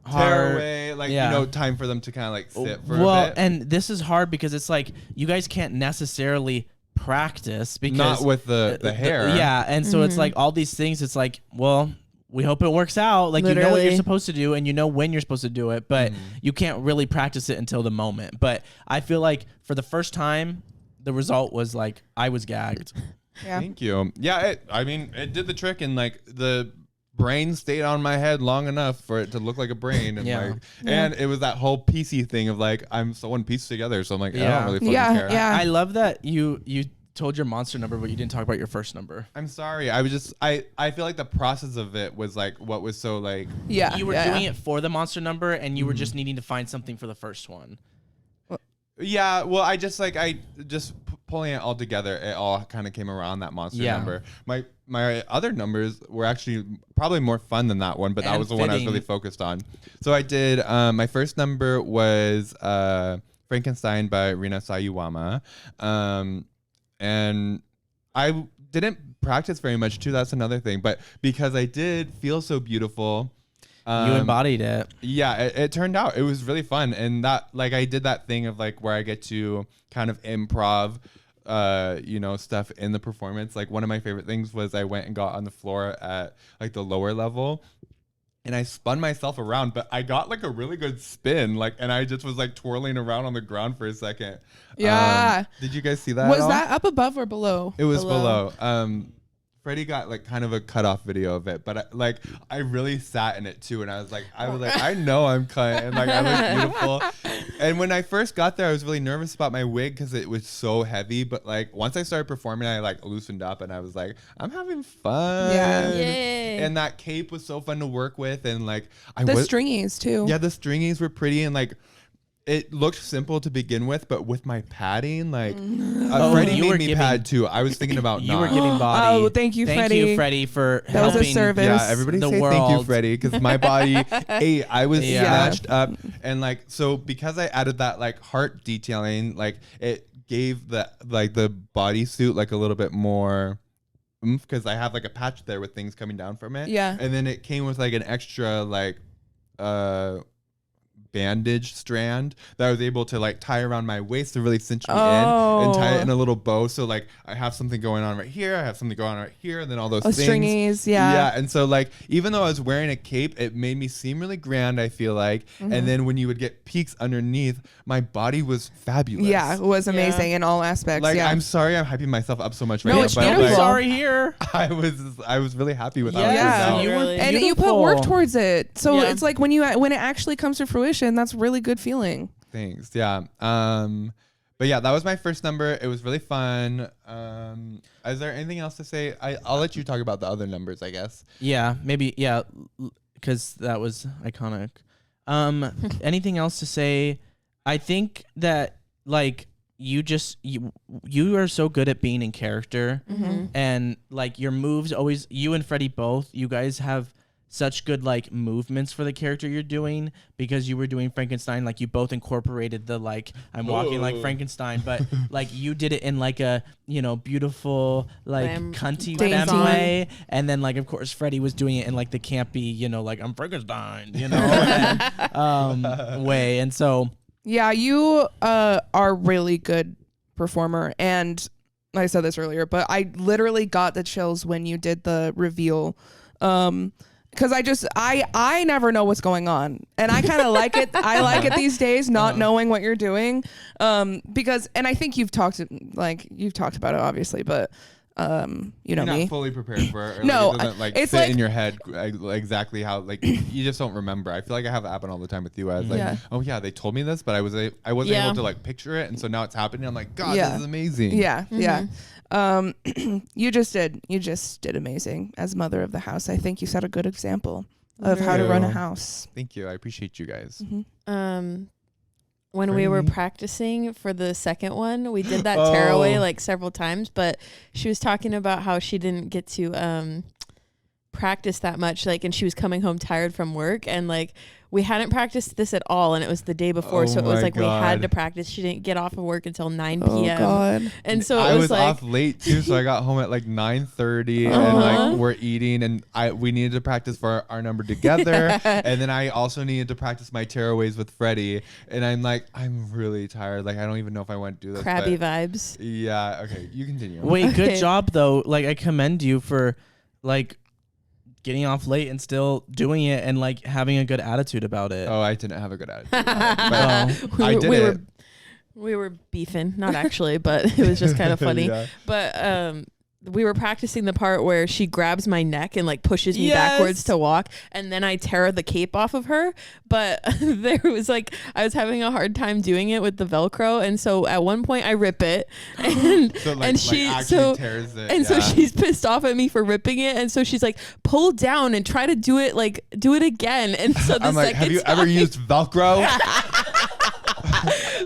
like, you know, time for them to kind of like sit for a bit. And this is hard because it's like you guys can't necessarily practice because not with the hair. Yeah, and so it's like all these things. It's like, well, we hope it works out. Like you know what Literally. you're supposed to do, and you know when you're supposed to do it, but you can't really practice it until the moment. But I feel like for the first time, the result was like I was gagged. Yeah. Thank you. Yeah, it did the trick, and like the brain stayed on my head long enough for it to look like a brain, and and it was that whole PC thing of like I'm someone pieced together, so I'm like I don't really fucking care. Yeah. I love that you told your monster number, but you didn't talk about your first number. I'm sorry. I was just I feel like the process of it was like what was so like Yeah. You were doing it for the monster number, and you were just needing to find something for the first one. yeah. Well, I just pulling it all together. It all kind of came around that monster number. My other numbers were actually probably more fun than that one, but that And was the one I was fitting. really focused on. So I did. My first number was Frankenstein by Rina Sayuwama, and I didn't practice very much too. That's another thing, but because I did feel so beautiful. You embodied it. Yeah, it turned out it was really fun, and that like I did that thing of like where I get to kind of improv, stuff in the performance. Like one of my favorite things was I went and got on the floor at like the lower level, and I spun myself around, but I got like a really good spin, like, and I just was like twirling around on the ground for a second. Yeah. Did you guys see that? Was at all? that up above or below? It was Below. below. Freddie got like kind of a cutoff video of it, but I really sat in it too, and I was like, I know I'm cut, and like I look beautiful. And when I first got there, I was really nervous about my wig because it was so heavy. But like once I started performing, I like loosened up, and I was like, I'm having fun. Yeah. Yay. And that cape was so fun to work with, and like The stringies too. Yeah, the stringies were pretty, and like it looked simple to begin with, but with my padding, like Freddie made me pad too. I was thinking about You were giving body. Oh, thank you, Thank Freddie. you, Freddie, for That was a helping. service. Yeah, everybody the say thank you, world. Freddie, because my body ate. I was Yeah. snatched up, and like so because I added that like heart detailing, like it gave the bodysuit like a little bit more oomph because I have like a patch there with things coming down from it. Yeah. And then it came with like an extra like bandage strand that I was able to like tie around my waist to really cinch me in and tie it in a little bow. So like I have something going on right here, I have something going on right here, and then all those things. Stringies, yeah. Yeah, and so like even though I was wearing a cape, it made me seem really grand, I feel like. And then when you would get peaks underneath, my body was fabulous. Yeah, it was amazing in all aspects. Like yeah. I'm sorry I'm hyping myself up so much right No, now, it's but beautiful. like, Sorry here. I was really happy with how it Yeah, turned out. you were Really. and you put work towards it, so Yeah. it's like when it actually comes to fruition, that's a really good feeling. Thanks. Yeah. But yeah, that was my first number. It was really fun. Is there anything else to say? I'll let you talk about the other numbers, I guess. Yeah, maybe. Yeah, because that was iconic. Anything else to say? I think that like you are so good at being in character, and like your moves always. You and Freddie both. You guys have such good like movements for the character you're doing because you were doing Frankenstein. Like you both incorporated the like I'm walking like Frankenstein, but like you did it in like a beautiful like cunty dainty femme way, and then like of course Freddie was doing it in like the campy like I'm Frankenstein and, way, and so Yeah, you are really good performer, and I said this earlier, but I literally got the chills when you did the reveal. Because I never know what's going on, and I kind of like it. I like it these days, not knowing what you're doing. Because, and I think you've talked about it obviously, but you're not me. fully prepared for it. Or No, it doesn't like it's sit like- in your head exactly how like you just don't remember. I feel like I have it happen all the time with you. I was like, Yeah. oh yeah, they told me this, but I wasn't able to like picture it, and so now it's happening. I'm like, God, Yeah. this is amazing. Yeah, yeah. You just did amazing as mother of the house. I think you set a good example of how to run a house. Thank you. I appreciate you guys. When we were Freddie. practicing for the second one, we did that tearaway like several times, but she was talking about how she didn't get to practice that much, like, and she was coming home tired from work, and like we hadn't practiced this at all, and it was the day before, Oh so it was my like we had God. to practice. She didn't get off of work until 9 Oh p.m. God. And so I it was like off late too, so I got home at like 9:30, and like we're eating, and we needed to practice for our number together, and then I also needed to practice my tearaways with Freddie, and I'm really tired. Like I don't even know if I want to do this. crabby but vibes. Yeah. Okay. You continue. Wait, good Okay. job though. Like I commend you for like getting off late and still doing it and like having a good attitude about it. Oh, I didn't have a good attitude. But Oh. I did it. We were beefing, not actually, but it was just kind of funny. Yeah. But we were practicing the part where she grabs my neck and like pushes me Yes. backwards to walk, and then I tear the cape off of her. But there was like I was having a hard time doing it with the Velcro, and so at one point I rip it, and So like, and she actually so tears it. and so yeah. she's pissed off at me for ripping it, and so she's like, pull down and try to do it again. And so the I'm like, second have you time, ever used Velcro?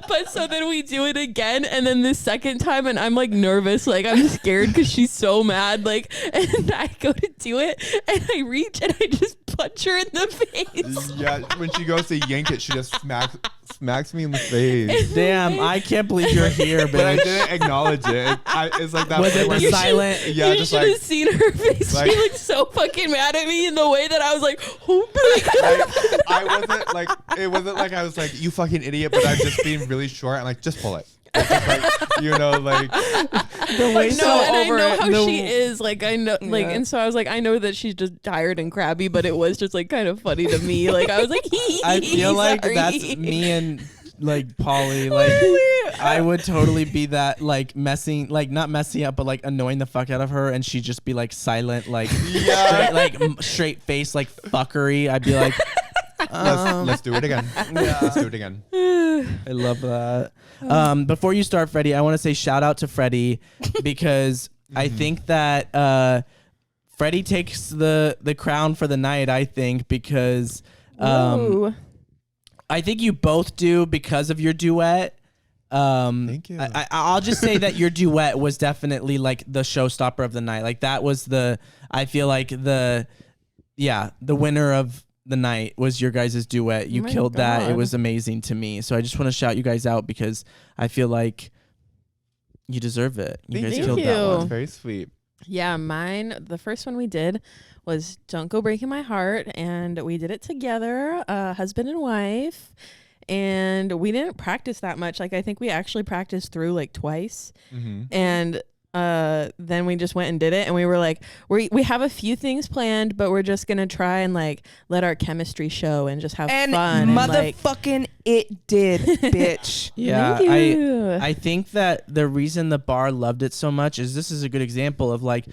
But so then we do it again, and then the second time, and I'm like nervous, like I'm scared because she's so mad, like, and I go to do it, and I reach and I just punch her in the face. Yeah, when she goes to yank it, she just smacks me in the face. Damn, I can't believe you're here, But I bitch. didn't acknowledge it. It's like that. Was it where the you- silent? Yeah, You just should like, have seen her face. like- She looked so fucking mad at me in the way that I was like, oh my God. like, I wasn't like, it wasn't like I was like, you fucking idiot, but I'm just being really short. I'm like, just pull it. Like, you know, like, The way No, and I over know it. how No- she is. Like I know, like, Yeah. and so I was like, I know that she's just tired and crabby, but it was just like kind of funny to me. Like I was like, I feel like sorry. that's me and like Polly. Like I would totally be that like messing, like not messing up, but like annoying the fuck out of her, and she'd just be like silent, like straight face, like fuckery. I'd be like, let's do it again. Let's do it again. I love that. Before you start, Freddie, I want to say shout out to Freddie because I think that Freddie takes the crown for the night. I think because I think you both do because of your duet. Thank you. I'll just say that your duet was definitely like the showstopper of the night. Like that was I feel like the winner of the night was your guys' duet. You killed that. It was amazing to me. So I just want to shout you guys out because I feel like you deserve it. You guys killed that one. That's very sweet. Yeah, mine, the first one we did was Don't Go Breaking My Heart, and we did it together, husband and wife, and we didn't practice that much. Like, I think we actually practiced through like twice, and then we just went and did it, and we were like, we have a few things planned, but we're just gonna try and like let our chemistry show and just have And fun. motherfucking it did, bitch. Yeah, Thank you. I think that the reason the bar loved it so much is this is a good example of like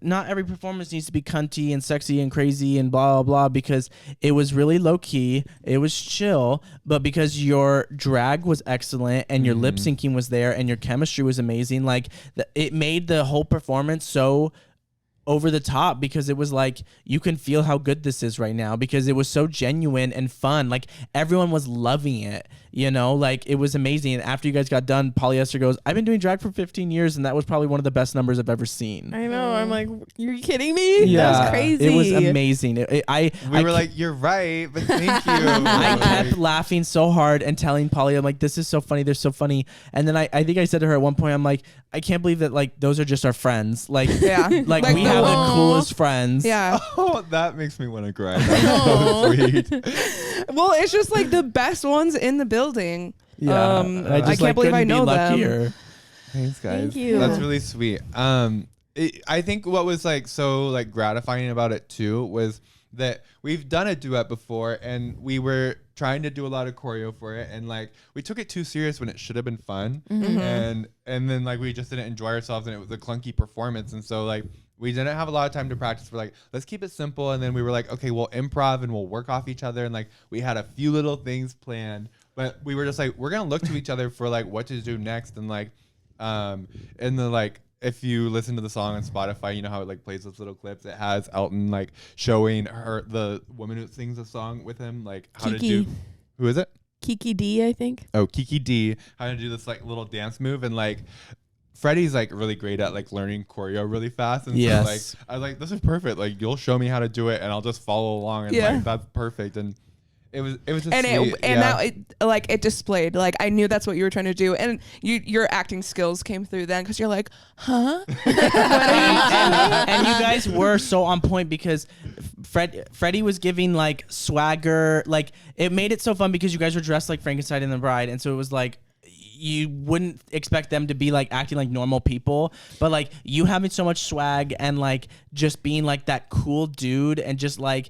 not every performance needs to be cunty and sexy and crazy and blah blah blah, because it was really low key, it was chill, but because your drag was excellent and your lip syncing was there and your chemistry was amazing, like it made the whole performance so over the top, because it was like you can feel how good this is right now because it was so genuine and fun. Like everyone was loving it, you know, like it was amazing. And after you guys got done, Polyester goes, I've been doing drag for 15 years and that was probably one of the best numbers I've ever seen. I know. I'm like, you're kidding me? Yeah, That was crazy. it was amazing. We were like, you're right, but thank you. I kept laughing so hard and telling Polly, I'm like, this is so funny, they're so funny. And then I think I said to her at one point, I'm like, I can't believe that like those are just our friends. Like, like we have the coolest friends. Yeah. Oh, that makes me want to cry. That's so sweet. Well, it's just like the best ones in the building. Yeah. I can't believe I know them. Thanks, guys. Thank you. That's really sweet. I think what was like so like gratifying about it too was that we've done a duet before and we were trying to do a lot of choreo for it, and like we took it too serious when it should have been fun, and then like we just didn't enjoy ourselves and it was a clunky performance, and so like we didn't have a lot of time to practice. We're like, let's keep it simple, and then we were like, okay, we'll improv and we'll work off each other, and like we had a few little things planned, but we were just like, we're gonna look to each other for like what to do next, and like and then like if you listen to the song on Spotify, you know how it like plays those little clips. It has Elton like showing her, the woman who sings the song with him, like how Kiki. to do. Who is it? Kiki D, I think. Oh, Kiki D. How to do this like little dance move, and like Freddie's like really great at like learning choreo really fast. And so like I was like, this is perfect. Like you'll show me how to do it, and I'll just follow along, and like that's perfect. And it was just And sweet. now it displayed, like I knew that's what you were trying to do, and your acting skills came through then, because you're like, huh? And you guys were so on point because Freddie was giving like swagger, like it made it so fun because you guys were dressed like Frankenstein and the Bride, and so it was like you wouldn't expect them to be like acting like normal people, but like you having so much swag and like just being like that cool dude and just like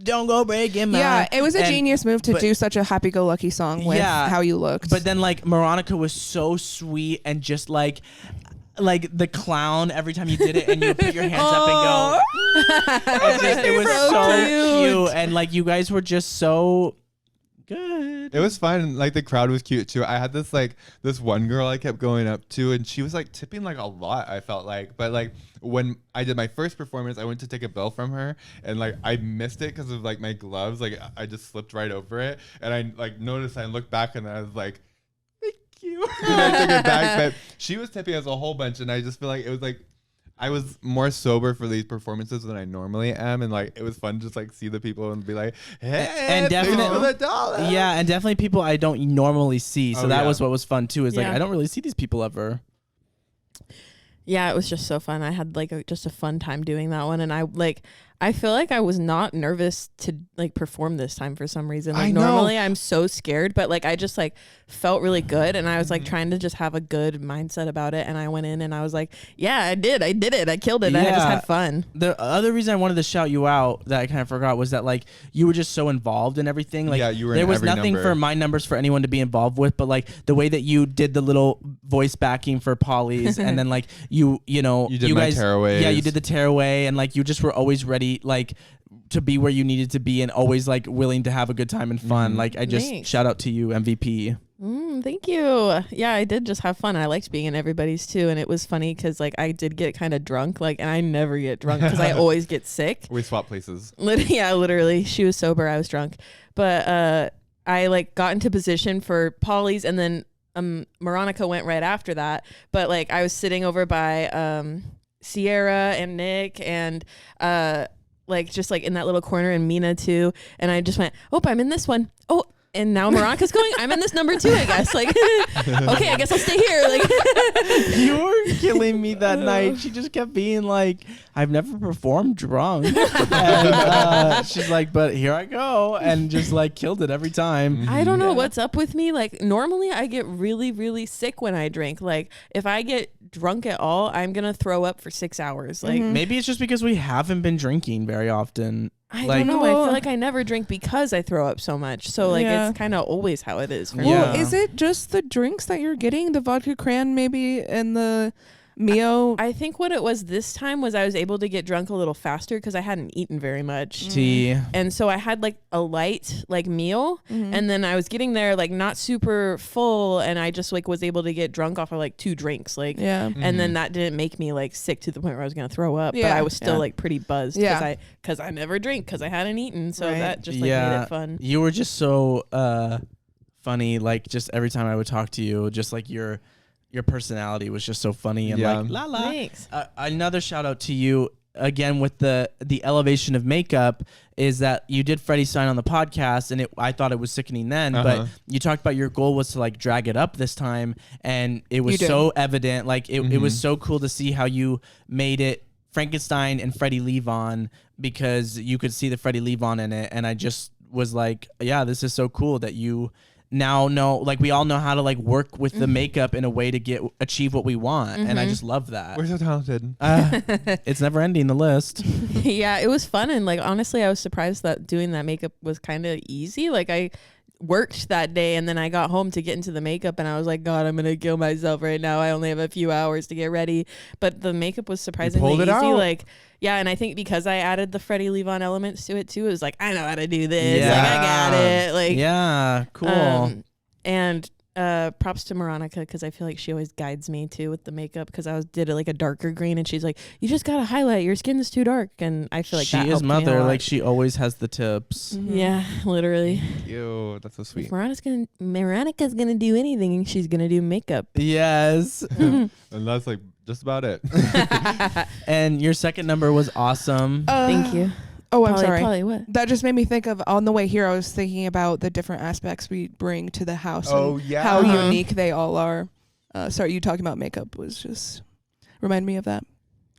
don't go breaking my Yeah, it was a genius move to do such a happy-go-lucky song with how you looked. But then like Moronica was so sweet and just like the clown every time you did it, and you put your hands up and go. It was so cute, and like you guys were just so good. It was fun. Like the crowd was cute too. I had this one girl I kept going up to, and she was like tipping like a lot, I felt like. But like when I did my first performance, I went to take a bill from her, and like I missed it because of like my gloves. Like I just slipped right over it, and I like noticed. I looked back and I was like, thank you. And I took it back, but she was tipping us a whole bunch, and I just feel like it was like I was more sober for these performances than I normally am, and like it was fun to just like see the people and be like, hey, and definitely, yeah, and definitely people I don't normally see. So that was what was fun too. Is like I don't really see these people ever. Yeah, it was just so fun. I had like just a fun time doing that one, and I feel like I was not nervous to like perform this time for some reason. Like I know. normally I'm so scared, but like I just like felt really good, and I was like trying to just have a good mindset about it. And I went in and I was like, yeah, I did it, I killed it. I just had fun. The other reason I wanted to shout you out that I kind of forgot was that like you were just so involved in everything. Like you were. There in was every nothing number. for my numbers for anyone to be involved with, but like the way that you did the little voice backing for Polly's, and then like you know You did you my guys tearaways. Yeah, you did the tearaway, and like you just were always ready like to be where you needed to be, and always like willing to have a good time and fun. Like I just Thanks. shout out to you, MVP. Thank you. Yeah, I did just have fun. I liked being in everybody's too, and it was funny because like I did get kind of drunk, like, and I never get drunk because I always get sick. We swap places. Yeah, literally. She was sober, I was drunk, but I like got into position for Polly's, and then Moronica went right after that. But like I was sitting over by Sierra and Nick and like just like in that little corner, and Mina too, and I just went, oh, I'm in this one. Oh, and now Moronica's going, I'm in this number 2, I guess. Like, okay, I guess I'll stay here. Like, You were killing me that night. She just kept being like, I've never performed drunk. And she's like, but here I go. And just like killed it every time. I don't know what's up with me. Like, normally I get really, really sick when I drink. Like, if I get drunk at all, I'm going to throw up for 6 hours. Like, Maybe it's just because we haven't been drinking very often. I Like- don't know. I feel like I never drink because I throw up so much. So, like, Yeah. it's kind of always how it is for me. Yeah. Well, is it just the drinks that you're getting? The vodka cran maybe and the Mio? I think what it was this time was I was able to get drunk a little faster because I hadn't eaten very much. Tea. And so I had like a light like meal, and then I was getting there like not super full, and I just like was able to get drunk off of like 2 drinks, like Yeah. and then that didn't make me like sick to the point where I was gonna throw up, but Yeah, I was still yeah. like pretty buzzed Yeah. because I never drink because I hadn't eaten, so Right. that just like made it fun. You were just so funny. Like just every time I would talk to you, just like your personality was just so funny and Yeah. like la la. Thanks. Another shout out to you again with the elevation of makeup is that you did Freddie Stein on the podcast, and I thought it was sickening then, but you talked about your goal was to like drag it up this time, and it was You did. so evident. Like it was so cool to see how you made it Frankenstein and Freddie Levon, because you could see the Freddie Levon in it, and I just was like, yeah, this is so cool that you now know, like we all know how to like work with the makeup in a way to achieve what we want, and I just love that. We're so talented. It's never ending, the list. Yeah, it was fun, and like honestly I was surprised that doing that makeup was kind of easy. Like I worked that day, and then I got home to get into the makeup, and I was like, God, I'm gonna kill myself right now. I only have a few hours to get ready, but the makeup was surprisingly pulled it easy. out. Like, yeah, and I think because I added the Freddie Levon elements to it too, it was like, I know how to do this. Like I got it. Like Yeah, cool. And props to Moronica, because I feel like she always guides me too with the makeup, because did it like a darker green, and she's like, you just gotta highlight, your skin is too dark, and I feel like She that is helped me a mother, lot. like she always has the tips. Yeah, literally. Ew, that's so If sweet. Moronica's gonna do anything, she's gonna do makeup. Yes. And that's like just about it. And your second number was awesome. Thank you. Oh, I'm sorry. Polly, what? That just made me think of, on the way here, I was thinking about the different aspects we bring to the house. Oh, and yeah. How Uh-huh. unique they all are. Sorry, you talking about makeup was just remind me of that.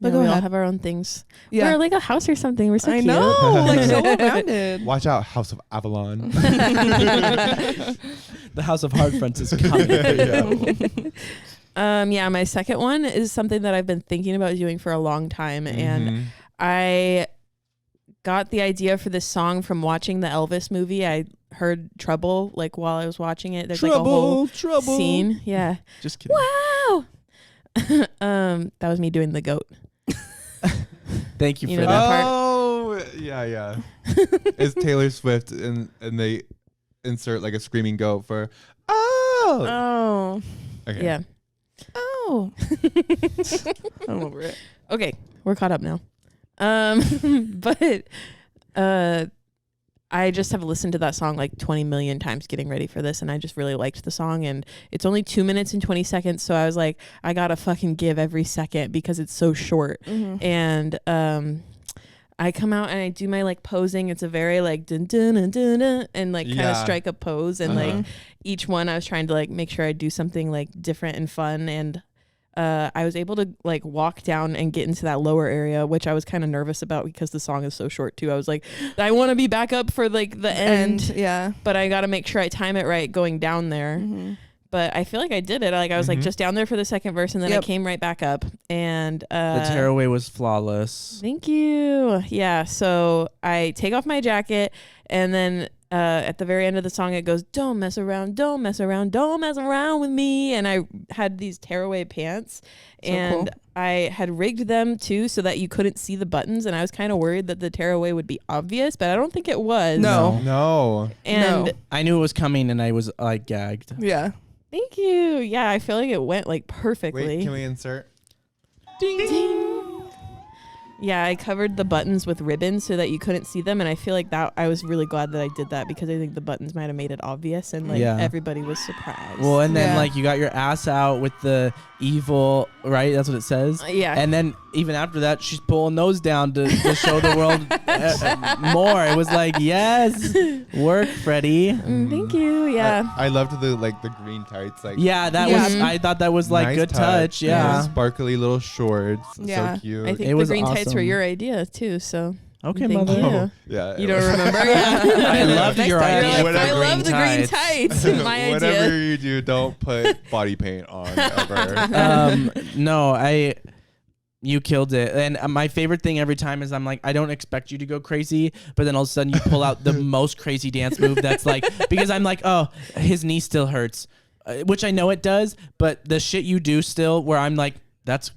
But Yeah, go we all ahead. have our own things. Yeah. We're like a house or something. We're so I cute. know, like so well-rounded. Watch out, House of Avalon. The House of Hard Fronts is coming. Yeah, my second one is something that I've been thinking about doing for a long time, and I got the idea for this song from watching the Elvis movie. I heard Trouble like while I was watching it. There's like a whole scene. Yeah. Just kidding. Wow. That was me doing the goat. Thank you You for know that. that part? Oh, yeah. It's Taylor Swift, and they insert like a screaming goat for, oh. Oh. Okay. Yeah. Oh. I'm over it. Okay, we're caught up now. But I just have listened to that song like 20 million times getting ready for this, and I just really liked the song, and it's only 2 minutes and 20 seconds, so I was like, I gotta fucking give every second because it's so short. And I come out and I do my like posing. It's a very like dun dun dun dun, dun and like kind of Yeah. strike a pose, and like each one I was trying to like make sure I do something like different and fun, and I was able to like walk down and get into that lower area, which I was kind of nervous about because the song is so short too. I was like, I want to be back up for like the end, yeah. but I got to make sure I time it right going down there. Mm-hmm. But I feel like I did it. Like I was like just down there for the second verse, and then Yep. I came right back up. And The tearaway was flawless. thank you. Yeah. So I take off my jacket, and then at the very end of the song, it goes, "Don't mess around, don't mess around, don't mess around with me." And I had these tearaway pants, and cool. I had rigged them too so that you couldn't see the buttons. And I was kind of worried that the tearaway would be obvious, but I don't think it was. No. And No. I knew it was coming, and I was like gagged. Yeah. thank you. Yeah, I feel like it went like perfectly. Wait, can we insert? Yeah, I covered the buttons with ribbons so that you couldn't see them, and I feel like that I was really glad that I did that because I think the buttons might have made it obvious, and like Yeah. everybody was surprised. Well, and then Yeah. like you got your ass out with the evil, right? That's what it says. Yeah. And then even after that, she's pulling those down to show the world more. It was like, yes, work, Freddie. Thank you. Yeah. I loved the green tights. Like Yeah, that Yeah. was. I thought that was like nice good touch. Yeah. Sparkly little shorts. Yeah. So cute. I think It the was green tights were awesome. your idea too. So Okay, thank mother. you. Oh, yeah. You it don't was- remember? Yeah. I loved Next your time. idea. You're for like, I the love the green tights. tights. My Whatever idea. you do, don't put body paint on ever. No, you killed it. And my favorite thing every time is I'm like, I don't expect you to go crazy, but then all of a sudden you pull out the most crazy dance move that's like, because I'm like, oh, his knee still hurts, which I know it does, but the shit you do still where I'm like, that's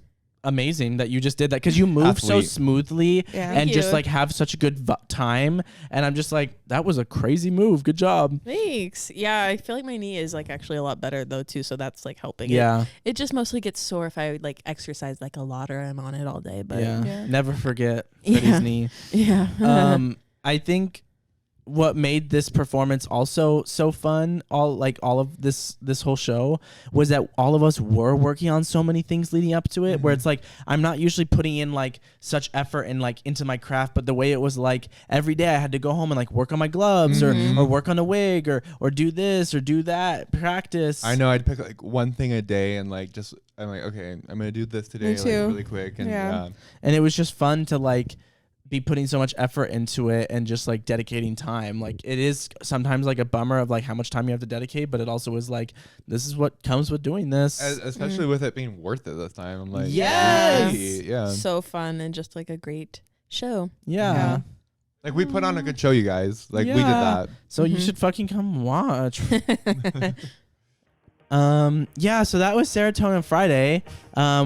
amazing that you just did that because you move so Athlete. smoothly Yeah. and Thank just you. like have such a good time. And I'm just like, that was a crazy move. Good job. Thanks. Yeah, I feel like my knee is like actually a lot better though too, so that's like helping. Yeah. It just mostly gets sore if I like exercise like a lot or I'm on it all day. But Yeah. Yeah. Never forget Freddie's Yeah. knee. yeah. I think what made this performance also so fun, all of this whole show, was that all of us were working on so many things leading up to it, where it's like I'm not usually putting in like such effort and like into my craft, but the way it was like every day I had to go home and like work on my gloves or work on a wig or do this or do that, practice. I know I'd pick like one thing a day and like just I'm like, okay, I'm gonna do this today, Me too. like really quick, and Yeah. And it was just fun to like be putting so much effort into it and just like dedicating time. Like it is sometimes like a bummer of like how much time you have to dedicate, but it also was like, this is what comes with doing this. especially with it being worth it this time. I'm like, Yes. yeah. So fun and just like a great show. yeah. Like we put on a good show, you guys. Like we did Yeah. that. So you should fucking come watch. Yeah, so that was Serotonin Friday,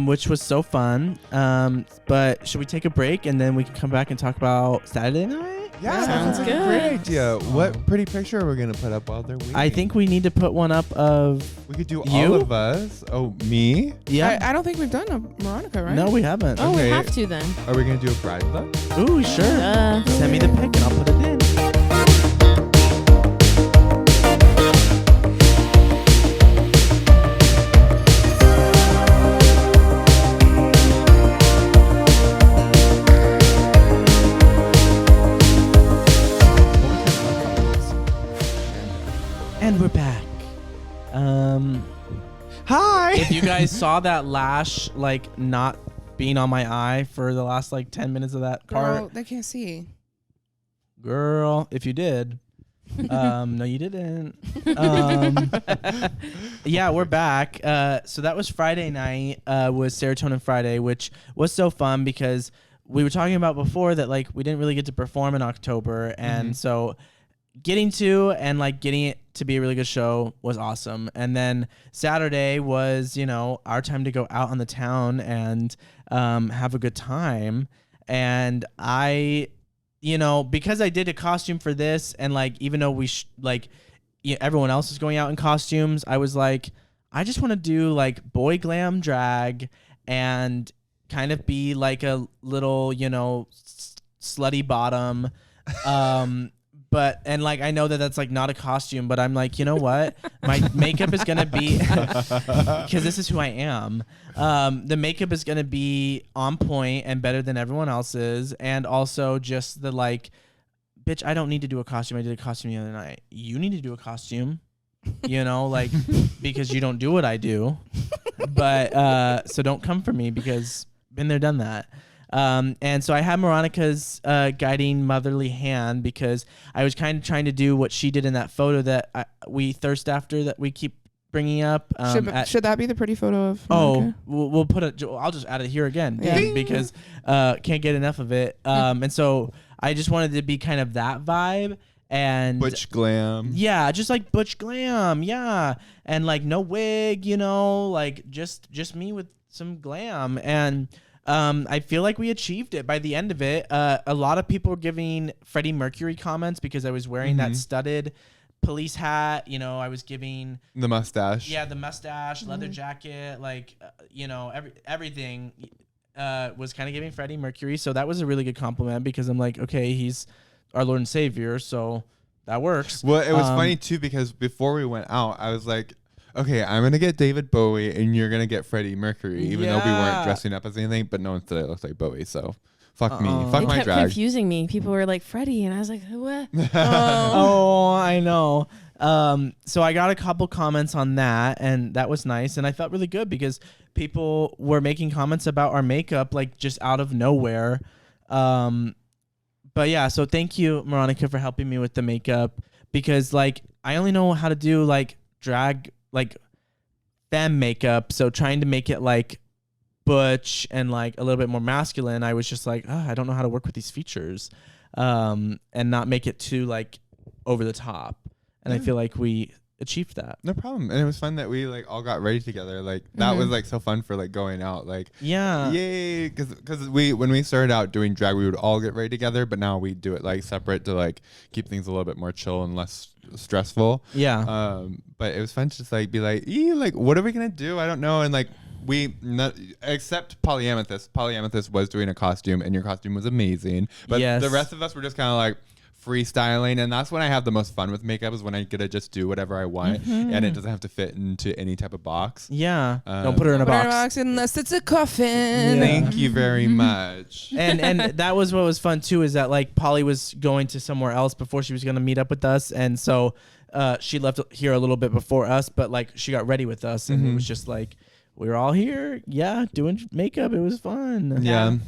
which was so fun. But should we take a break and then we can come back and talk about Saturday night? Yeah, Sounds that's good. a great idea. What pretty picture are we gonna put up while they're waiting? I think we need to put one up of we could do You? all of us. Oh, me? yeah. I don't think we've done a Moronica, right? No, we haven't. Oh, Okay. we have to then. Are we gonna do a bride look? Ooh, sure. Send me the pic and I'll put it in. And we're back. Hi. If you guys saw that lash like not being on my eye for the last like 10 minutes of that Girl, part, they can't see. girl, if you did, no, you didn't. Yeah, we're back. So that was Friday night, was Serotonin Friday, which was so fun because we were talking about before that like we didn't really get to perform in October, and so getting to and like getting it to be a really good show was awesome. And then Saturday was, you know, our time to go out on the town and have a good time. And I, you know, because I did a costume for this, and like even though we everyone else is going out in costumes, I was like, I just want to do like boy glam drag and kind of be like a little, you know, slutty bottom. But, and like, I know that that's like not a costume, but I'm like, you know what? My makeup is going to be, because this is who I am. The makeup is going to be on point and better than everyone else's. And also just the like, bitch, I don't need to do a costume. I did a costume the other night. You need to do a costume, you know, like, because you don't do what I do. But so don't come for me because been there, done that. And so I had Moronica's guiding motherly hand because I was kind of trying to do what she did in that photo that we thirst after that we keep bringing up. Should that be the pretty photo of? Oh, we'll put it. I'll just add it here again because can't get enough of it. And so I just wanted to be kind of that vibe. And butch glam. Yeah, just like butch glam. Yeah. And like no wig, like just me with some glam. And I feel like we achieved it by the end of it. A lot of people were giving Freddie Mercury comments because I was wearing that studded police hat. I was giving the mustache. Yeah, the mustache, leather jacket, like everything was kind of giving Freddie Mercury. So that was a really good compliment because I'm like, okay, he's our Lord and Savior, so that works. Well, it was funny too because before we went out, I was like, okay, I'm gonna get David Bowie and you're gonna get Freddie Mercury, even though we weren't dressing up as anything. But no one said it looked like Bowie, so fuck me, fuck It my kept drag. confusing me. People were like Freddie, and I was like, what? Oh, I know. So I got a couple comments on that, and that was nice, and I felt really good because people were making comments about our makeup like just out of nowhere. But yeah, so thank you, Moronica, for helping me with the makeup because like I only know how to do like drag like femme makeup, so trying to make it like butch and like a little bit more masculine, I was just like, I don't know how to work with these features and not make it too like over the top. And I feel like we achieved that. No problem. And it was fun that we like all got ready together. Like that was like so fun for like going out. Like yay, because when we started out doing drag, we would all get ready together, but now we do it like separate to like keep things a little bit more chill and less stressful. But it was fun to just like be like, like what are we gonna do? I don't know. And like except Polyamethyst. Polyamethyst was doing a costume, and your costume was amazing. But the rest of us were just kind of like freestyling, and that's when I have the most fun with makeup, is when I get to just do whatever I want, and it doesn't have to fit into any type of box. Don't put her in a box unless it's a coffin. Thank you very much. And that was what was fun too, is that like Polly was going to somewhere else before she was going to meet up with us, and so she left here a little bit before us, but like she got ready with us, and it was just like we were all here doing makeup. It was fun.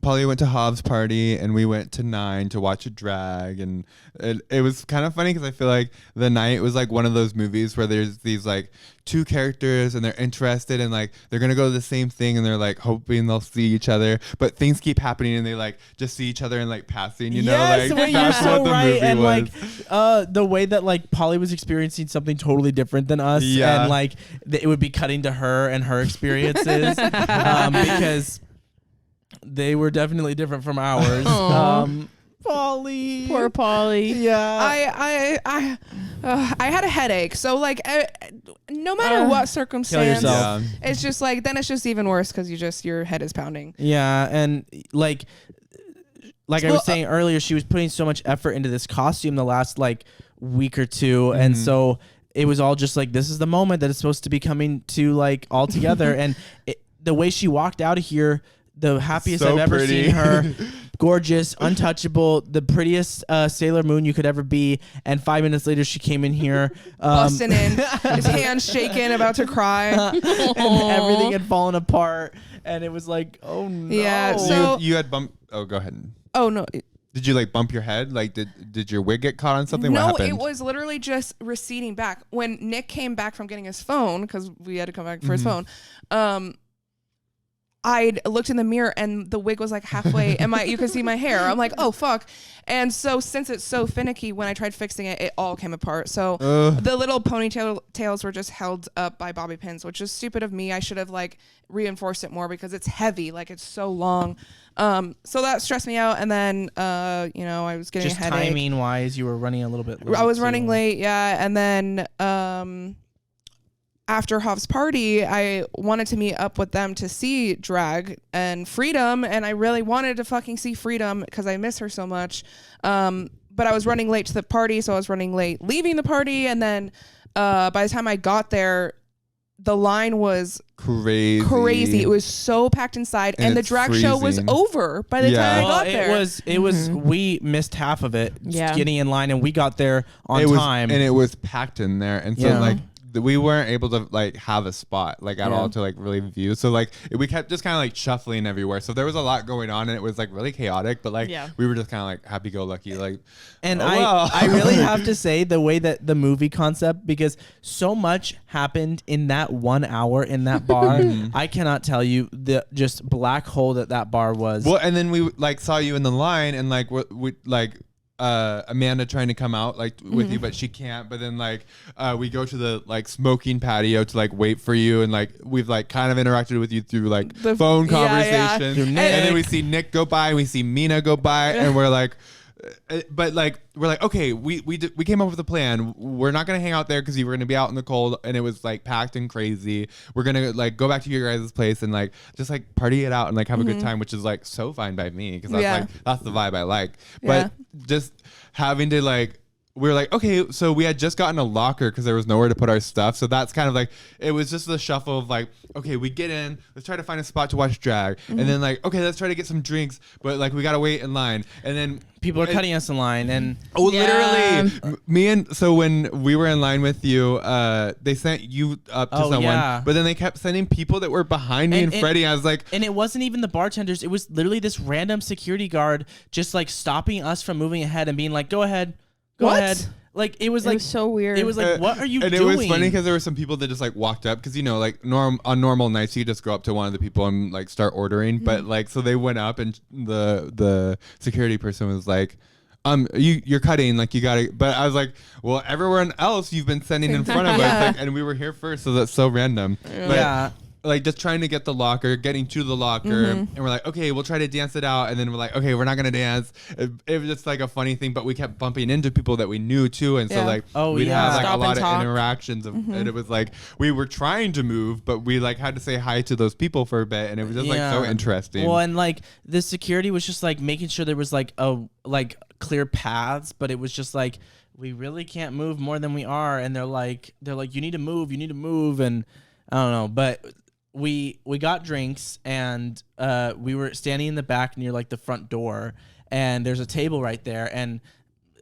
Polly went to Hobbs' party, and we went to 9 to watch a drag, and it was kind of funny because I feel like the night was like one of those movies where there's these like two characters and they're interested and like they're gonna go to the same thing and they're like hoping they'll see each other, but things keep happening and they like just see each other and like passing, yes, like you're so right. And like the way that like Polly was experiencing something totally different than us, and like it would be cutting to her and her experiences because they were definitely different from ours. Polly, Poor Polly. Yeah. I had a headache, so like no matter what circumstance, it's just like then it's just even worse because your head is pounding. Yeah, and like I was saying earlier, she was putting so much effort into this costume the last like week or two, and so it was all just like, this is the moment that it's supposed to be coming to like all together. And the way she walked out of here, the happiest I've ever seen her. Gorgeous, untouchable, the prettiest Sailor Moon you could ever be. And 5 minutes later, she came in here, busting in, his hands shaking, about to cry, and everything had fallen apart. And it was like, oh no. Yeah. So you had bump. Oh, go ahead. Oh no. Did you like bump your head? Like did your wig get caught on something? No, what happened? It was literally just receding back. When Nick came back from getting his phone, because we had to come back for his phone. I looked in the mirror and the wig was like halfway, and you could see my hair. I'm like, oh fuck. And so since it's so finicky, when I tried fixing it, it all came apart. So the little ponytails were just held up by bobby pins, which is stupid of me. I should have like reinforced it more because it's heavy, like it's so long. So that stressed me out. And then I was getting just a headache. timing wise, you were running a little bit late. I was running late, yeah. And then after Hov's party, I wanted to meet up with them to see drag and Freedom, and I really wanted to fucking see Freedom because I miss her so much. But I was running late to the party, so I was running late leaving the party, and then by the time I got there, the line was crazy. It was so packed inside, and the drag show was over by the time I got there. It was we missed half of it getting in line, and we got there on time. And it was packed in there, and so like we weren't able to like have a spot like at all to like really view. So like we kept just kind of like shuffling everywhere. So there was a lot going on and it was like really chaotic. But like we were just kind of like happy go lucky. Like, and I really have to say the way that the movie concept, because so much happened in that 1 hour in that bar. I cannot tell you the just black hole that bar was. Well, and then we like saw you in the line and like we like Amanda trying to come out like with you, but she can't. But then like we go to the like smoking patio to like wait for you, and like we've like kind of interacted with you through like the phone conversations. And then we see Nick go by, we see Mina go by, and we're like. But like we're like, okay, we came up with a plan. We're not gonna hang out there because you were gonna be out in the cold and it was like packed and crazy. We're gonna like go back to your guys' place and like just like party it out and like have a good time, which is like so fine by me because that's like that's the vibe I like. But just having to like. We were like, okay, so we had just gotten a locker because there was nowhere to put our stuff. So that's kind of like, it was just the shuffle of like, okay, we get in, let's try to find a spot to watch drag. And then like, okay, let's try to get some drinks, but like we got to wait in line. And then people are cutting us in line. And literally, me and, so when we were in line with you, they sent you up to someone, but then they kept sending people that were behind me and Freddie. I was like, and it wasn't even the bartenders. It was literally this random security guard just like stopping us from moving ahead and being like, go ahead. Go ahead. Like it was so weird. It was like, what are you doing? And it was funny because there were some people that just like walked up because you know like on normal nights you just go up to one of the people and like start ordering, but like so they went up and the security person was like, you're cutting, like you gotta. But I was like, well, everyone else you've been sending in front of us, like, and we were here first, so that's so random. But, like just trying to get the locker, getting to the locker, and we're like, okay, we'll try to dance it out, and then we're like, okay, we're not gonna dance. It was just like a funny thing, but we kept bumping into people that we knew too, and so like we'd have like Stop a lot and of talk. interactions, and it was like we were trying to move, but we like had to say hi to those people for a bit, and it was just like so interesting. Well, and like the security was just like making sure there was like clear paths, but it was just like we really can't move more than we are, and they're like you need to move, and I don't know, but. We got drinks and we were standing in the back near like the front door, and there's a table right there, and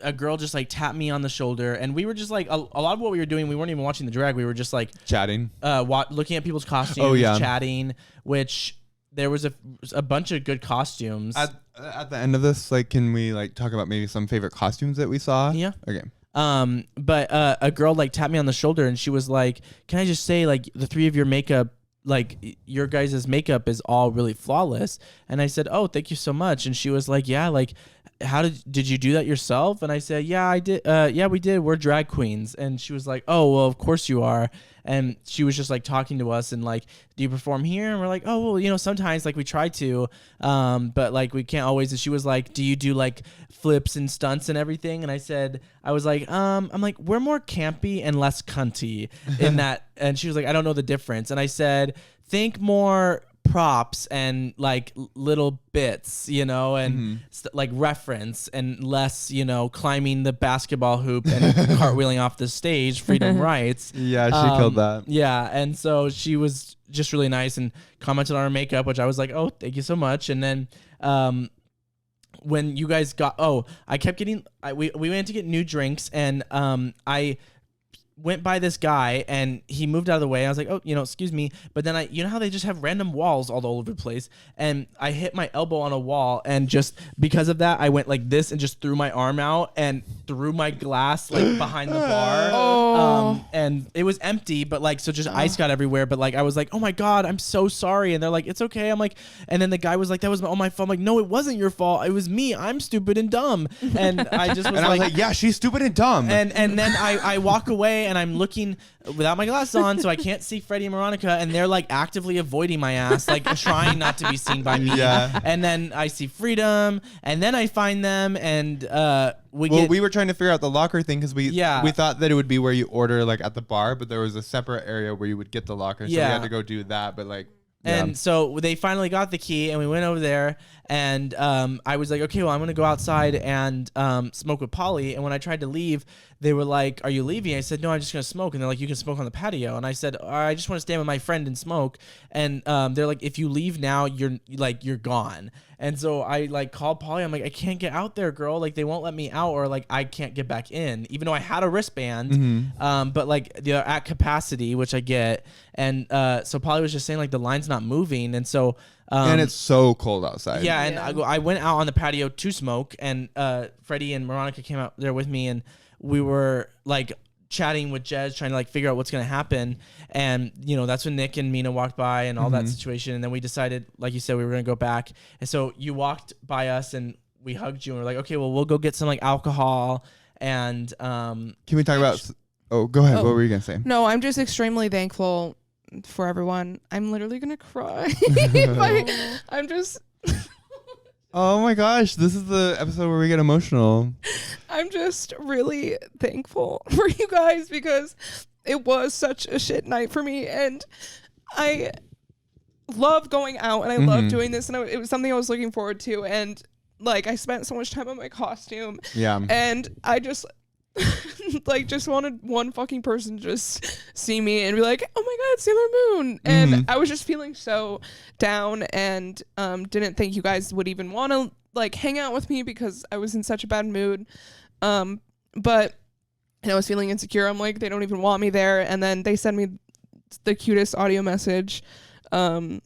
a girl just like tapped me on the shoulder, and we were just like a lot of what we were doing, we weren't even watching the drag, we were just like chatting, looking at people's costumes, chatting, which there was a bunch of good costumes. At the end of this, like, can we like talk about maybe some favorite costumes that we saw? Yeah. Okay. But a girl like tapped me on the shoulder, and she was like, "Can I just say, like, the three of your makeup." Like your guys' makeup is all really flawless. And I said, oh, thank you so much. And she was like, yeah, like, how did you do that yourself? And I said, yeah, I did. Yeah, we did. We're drag queens. And she was like, oh, well, of course you are. And she was just like talking to us and like, do you perform here? And we're like, oh, well, you know, sometimes like we try to, but like we can't always. And she was like, do you do like flips and stunts and everything? And I was like, I'm like, we're more campy and less cunty in that. And she was like, I don't know the difference. And I said, think more props and like little bits, you know, and like reference, and less, you know, climbing the basketball hoop and cartwheeling off the stage, freedom rights. Yeah, she killed that. Yeah, and so she was just really nice and commented on our makeup, which I was like, oh, thank you so much. And then when you guys got, I kept getting, we went to get new drinks, and I went by this guy and he moved out of the way. I was like, oh, you know, excuse me. But then you know how they just have random walls all over the place, and I hit my elbow on a wall, and just because of that, I went like this and just threw my arm out and threw my glass like behind the bar. And it was empty, but like, so just ice got everywhere. But like, I was like, oh my God, I'm so sorry. And they're like, it's okay. I'm like, and then the guy was like, that was all my fault. I'm like, no, it wasn't your fault. It was me. I'm stupid and dumb. And I just was, and I was like, yeah, she's stupid and dumb. And then I walk away, and I'm looking without my glasses on, so I can't see Freddie and Moronica, and they're like actively avoiding my ass, like trying not to be seen by me. Yeah. And then I see Freedom, and then I find them, and we were trying to figure out the locker thing because we thought that it would be where you order like at the bar, but there was a separate area where you would get the locker, so we had to go do that. But like, And so they finally got the key, and we went over there, and I was like, okay, well, I'm going to go outside and smoke with Polly. And when I tried to leave, they were like, are you leaving? I said, no, I'm just going to smoke. And they're like, you can smoke on the patio. And I said, I just want to stay with my friend and smoke. And they're like, if you leave now, you're gone. And so I like called Polly. I'm like, I can't get out there, girl. Like they won't let me out, or like I can't get back in, even though I had a wristband. But like they're at capacity, which I get. And so Polly was just saying like the line's not moving, and so and it's so cold outside. Yeah, and I went out on the patio to smoke, and Freddie and Moronica came out there with me, and we were like chatting with Jez, trying to like figure out what's gonna happen. And that's when Nick and Mina walked by and all that situation, and then we decided, like you said, we were gonna go back. And so you walked by us and we hugged you, and we're like, okay, well, we'll go get some like alcohol. And can we talk about go ahead. What were you gonna say? No, I'm just extremely thankful for everyone. I'm literally gonna cry. I'm just Oh my gosh, this is the episode where we get emotional. I'm just really thankful for you guys, because it was such a shit night for me, and I love going out, and I love doing this, and it was something I was looking forward to, and like I spent so much time on my costume. Yeah. And I just like just wanted one fucking person to just see me and be like, oh my god, Sailor Moon. And I was just feeling so down, and didn't think you guys would even want to like hang out with me because I was in such a bad mood. But I was feeling insecure. I'm like, they don't even want me there. And then they send me the cutest audio message. They're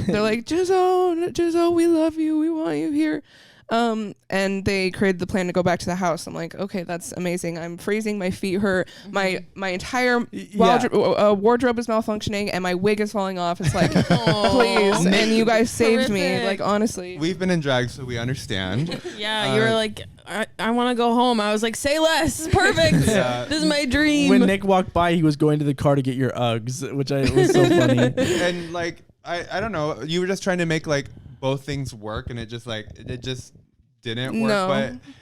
like, Jizzo, we love you, we want you here. And they created the plan to go back to the house. I'm like, okay, that's amazing. I'm freezing, my feet hurt, my entire wardrobe is malfunctioning, and my wig is falling off. It's like, please. And you guys saved me, like, honestly. We've been in drag, so we understand. Yeah, you were like, I want to go home. I was like, say less. Perfect. This is my dream. When Nick walked by, he was going to the car to get your Uggs, which was so funny. And like, I don't know, you were just trying to make like both things work, and it just didn't work. No.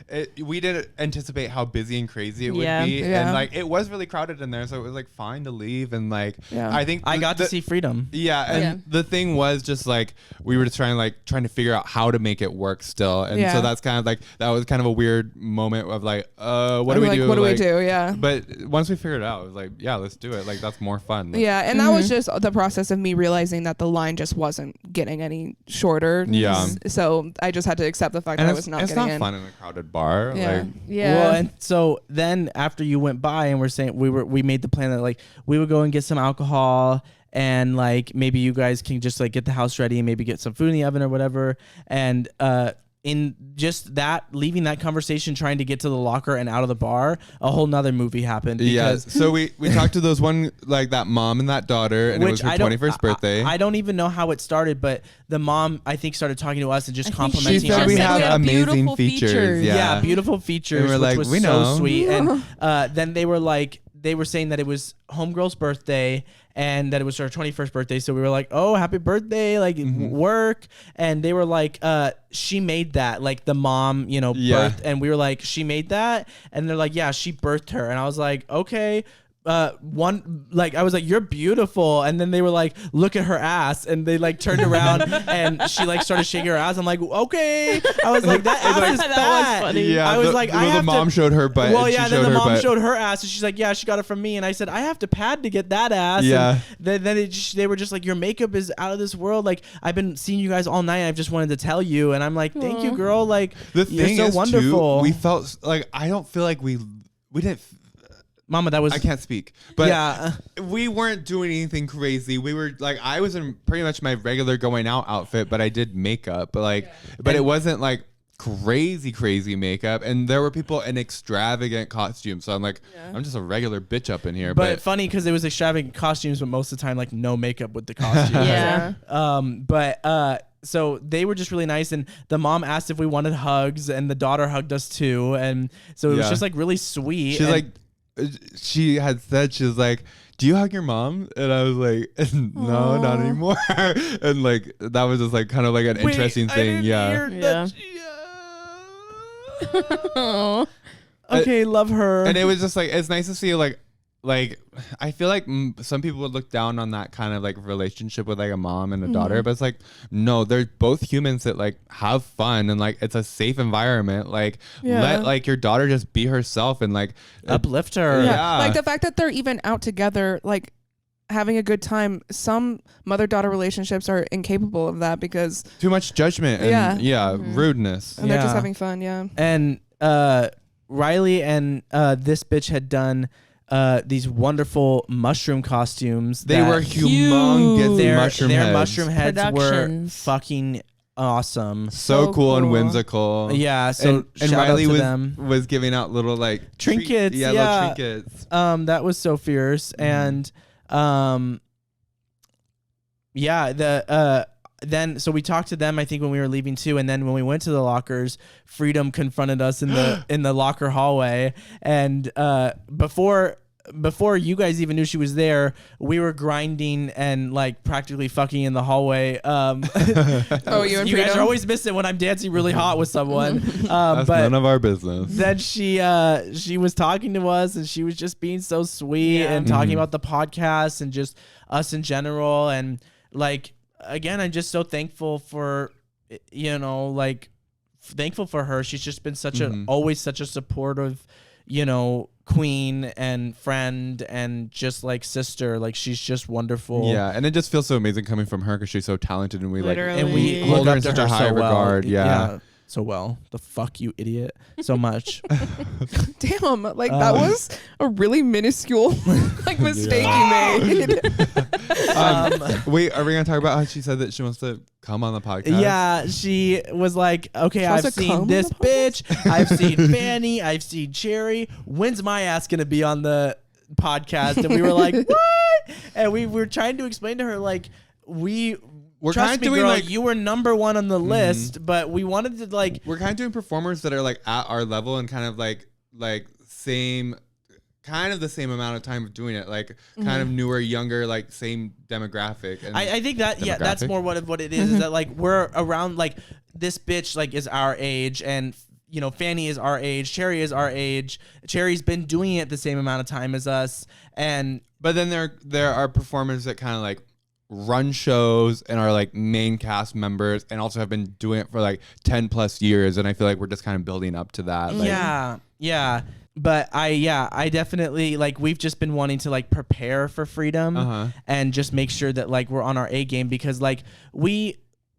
But we didn't anticipate how busy and crazy it would be. Yeah. And like it was really crowded in there, so it was like fine to leave. And like I think I got to see Freedom. The thing was just like we were just trying to figure out how to make it work still. And so that's kind of like, that was kind of a weird moment of like, what do we do? What do we do? Yeah. But once we figured it out, it was like, yeah, let's do it. Like that's more fun. And that was just the process of me realizing that the line just wasn't getting any shorter. Yeah. So I just had to accept the fact that I was not getting in. It's not fun in a crowded bar. Yeah. Like, Well, and so then after you went by, and we're saying we made the plan that like we would go and get some alcohol, and like maybe you guys can just like get the house ready and maybe get some food in the oven or whatever. And in just that, leaving that conversation, trying to get to the locker and out of the bar, a whole nother movie happened. So we talked to those that mom and that daughter, and it was her 21st birthday. I don't even know how it started, but the mom, I think, started talking to us and just complimenting she said we have amazing features. Yeah, beautiful features. And we're like, which was we know. so sweet. And then they were saying that it was homegirl's birthday and that it was her 21st birthday. So we were like, oh, happy birthday, like work. And they were like, she made that, like the mom, birth. And we were like, she made that? And they're like, yeah, she birthed her. And I was like, okay. I was like, you're beautiful. And then they were like, look at her ass. And they like turned around and she like started shaking her ass. I'm like, okay. I was like, that ass is fat. Was funny. Yeah, I was like, the mom showed her butt. Well, yeah, then the mom showed her ass, and she's like, yeah, she got it from me. And I said, I have to pad to get that ass. Yeah. And then they were just like, your makeup is out of this world. Like, I've been seeing you guys all night. I've just wanted to tell you. And I'm like, thank you, girl. Like, the thing you're so wonderful. Too, we felt like, I don't feel like we didn't. Mama, that was... I can't speak. But yeah. We weren't doing anything crazy. We were like, I was in pretty much my regular going out outfit, but I did makeup. But it wasn't like crazy makeup. And there were people in extravagant costumes. So I'm like, I'm just a regular bitch up in here. But funny because it was extravagant costumes, but most of the time, like no makeup with the costumes. Yeah. So they were just really nice, and the mom asked if we wanted hugs, and the daughter hugged us too. And so it was just like really sweet. She's like, she had said, she was like, do you hug your mom? And I was like, no, not anymore. And like that was just like kind of like an interesting thing. Okay, love her. And it was just like, it's nice to see like like I feel like some people would look down on that kind of like relationship with like a mom and a daughter, but it's like no, they're both humans that like have fun and like it's a safe environment. Like let like your daughter just be herself and like uplift her. Yeah. Like the fact that they're even out together, like having a good time. Some mother-daughter relationships are incapable of that because too much judgment and rudeness. and they're just having fun. Yeah. And Riley and this bitch had done these wonderful mushroom costumes. They were humongous. Their mushroom heads were Productions. fucking awesome. So cool and whimsical. Yeah. So and shout Riley out to was them. was giving out little like Trinkets. little trinkets. That was so fierce. And then so we talked to them I think when we were leaving too, and then when we went to the lockers, Freedom confronted us in the locker hallway, and before you guys even knew she was there, we were grinding and like practically fucking in the hallway. Oh, you and you guys Freedom? are always missing when I'm dancing really hot with someone. That's but none of our business. then she was talking to us and she was just being so sweet and talking about the podcast and just us in general, and like again I'm just so thankful for thankful for her. She's just been always such a supportive queen and friend and just like sister. Like she's just wonderful. Yeah, and it just feels so amazing coming from her because she's so talented and we Literally. And we hold her in look up such to a high so well. regard. Yeah. So well. The fuck you idiot. So much. Damn, like that was a really minuscule like mistake you made. Wait, are we gonna talk about how she said that she wants to come on the podcast? Yeah, she was like, okay, wants I've to seen come this on the bitch. I've seen Fanny. I've seen Cherry. When's my ass going to be on the podcast? And we were like, what? And we were trying to explain to her, like, we're kind trust of me, doing girl, like you were number one on the list, but we wanted to like. we're kind of doing performers that are like at our level and kind of like same. Kind of the same amount of time of doing it, like kind of newer, younger, like same demographic. And I think that that's more what it is that like we're around like this bitch like is our age, and Fanny is our age, Cherry is our age. Cherry's been doing it the same amount of time as us, but then there are performers that kind of like run shows and are like main cast members and also have been doing it for like 10 plus years, and I feel like we're just kind of building up to that. Like, yeah. But I definitely like we've just been wanting to like prepare for Freedom and just make sure that like we're on our A game, because like we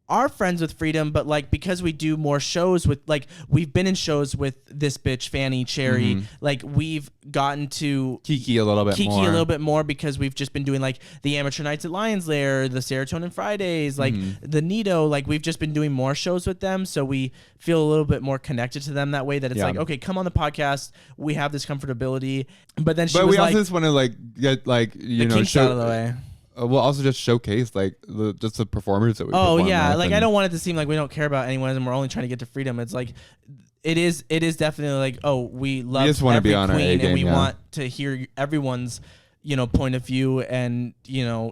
are friends with Freedom, but like because we do more shows with like we've been in shows with this bitch Fanny, Cherry, like we've gotten to Kiki a little bit more because we've just been doing like the Amateur Nights at Lions Lair, the Serotonin Fridays, like the Nido, like we've just been doing more shows with them, so we feel a little bit more connected to them that way, that it's like, okay, come on the podcast, we have this comfortability. But then she was we like, also just want to like get like the kinks out of the way. We'll also just showcase like just the performers that we. Oh yeah, like I don't want it to seem like we don't care about anyone and we're only trying to get to Freedom. It's like it is definitely like, oh, we love just want to be on our queen A game, and we want to hear everyone's point of view and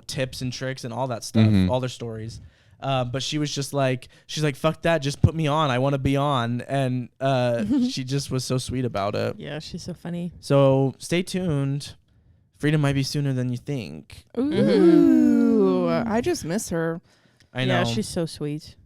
tips and tricks and all that stuff, all their stories. But she was just like, she's like, fuck that, just put me on, I want to be on. And she just was so sweet about it. Yeah, she's so funny. So stay tuned. Freedom might be sooner than you think. Ooh, I just miss her. I know. Yeah, she's so sweet.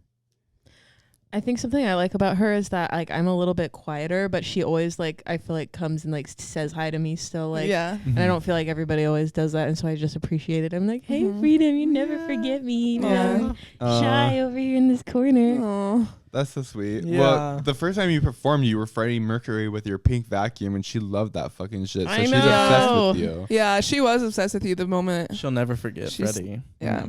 I think something I like about her is that like I'm a little bit quieter, but she always like I feel like comes and like says hi to me still, like, yeah. And I don't feel like everybody always does that, and so I just appreciate it. I'm like, hey, Freedom, you never forget me. Yeah. Shy over here in this corner. Oh. That's so sweet. Yeah. Well, the first time you performed, you were Freddie Mercury with your pink vacuum, and she loved that fucking shit. So I she's know. obsessed with you. Yeah, she was obsessed with you the moment. She'll never forget She's- Freddie. Yeah.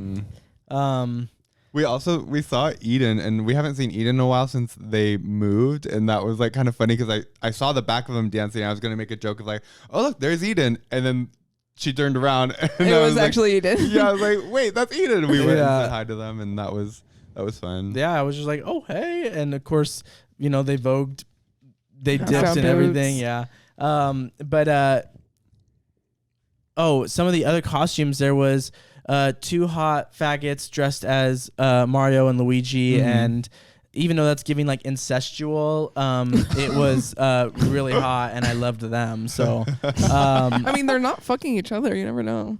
We saw Eden, and we haven't seen Eden in a while since they moved, and that was like kind of funny because I saw the back of him dancing. And I was gonna make a joke of like, oh look, there's Eden, and then she turned around. And It I was like, actually Eden. Yeah, I was like, wait, that's Eden. We went and Yeah. said hi to them, and that was fun. Yeah, I was just like, oh hey, and of course, they vogued, they Half dipped out and everything. boots. Yeah. Some of the other costumes, there was two hot faggots dressed as Mario and Luigi, and even though that's giving like incestual, it was really hot, and I loved them. So I mean, they're not fucking each other. You never know.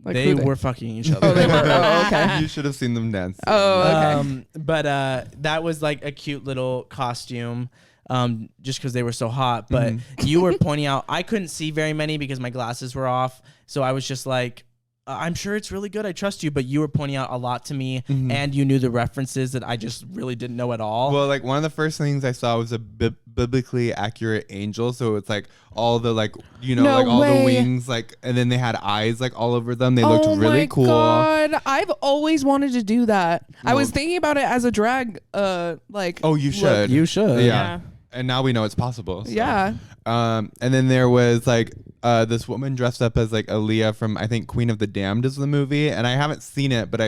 Like, they were fucking each other. Oh, they were. Oh, okay. You should have seen them dance. Oh, okay. But that was like a cute little costume. Just because they were so hot. But you were pointing out, I couldn't see very many because my glasses were off. So I was just like, I'm sure it's really good. I trust you. But you were pointing out a lot to me, and you knew the references that I just really didn't know at all. Well, like one of the first things I saw was a biblically accurate angel. So it's like all the like, you know, No like all way. the wings, like, and then they had eyes like all over them. They looked really cool. Oh my God. I've always wanted to do that. I was Well- thinking about it as a drag, like. Oh, you should. You should. Yeah. And now we know it's possible. So. Yeah. And then there was like this woman dressed up as like Aaliyah from I think Queen of the Damned is the movie, and I haven't seen it, but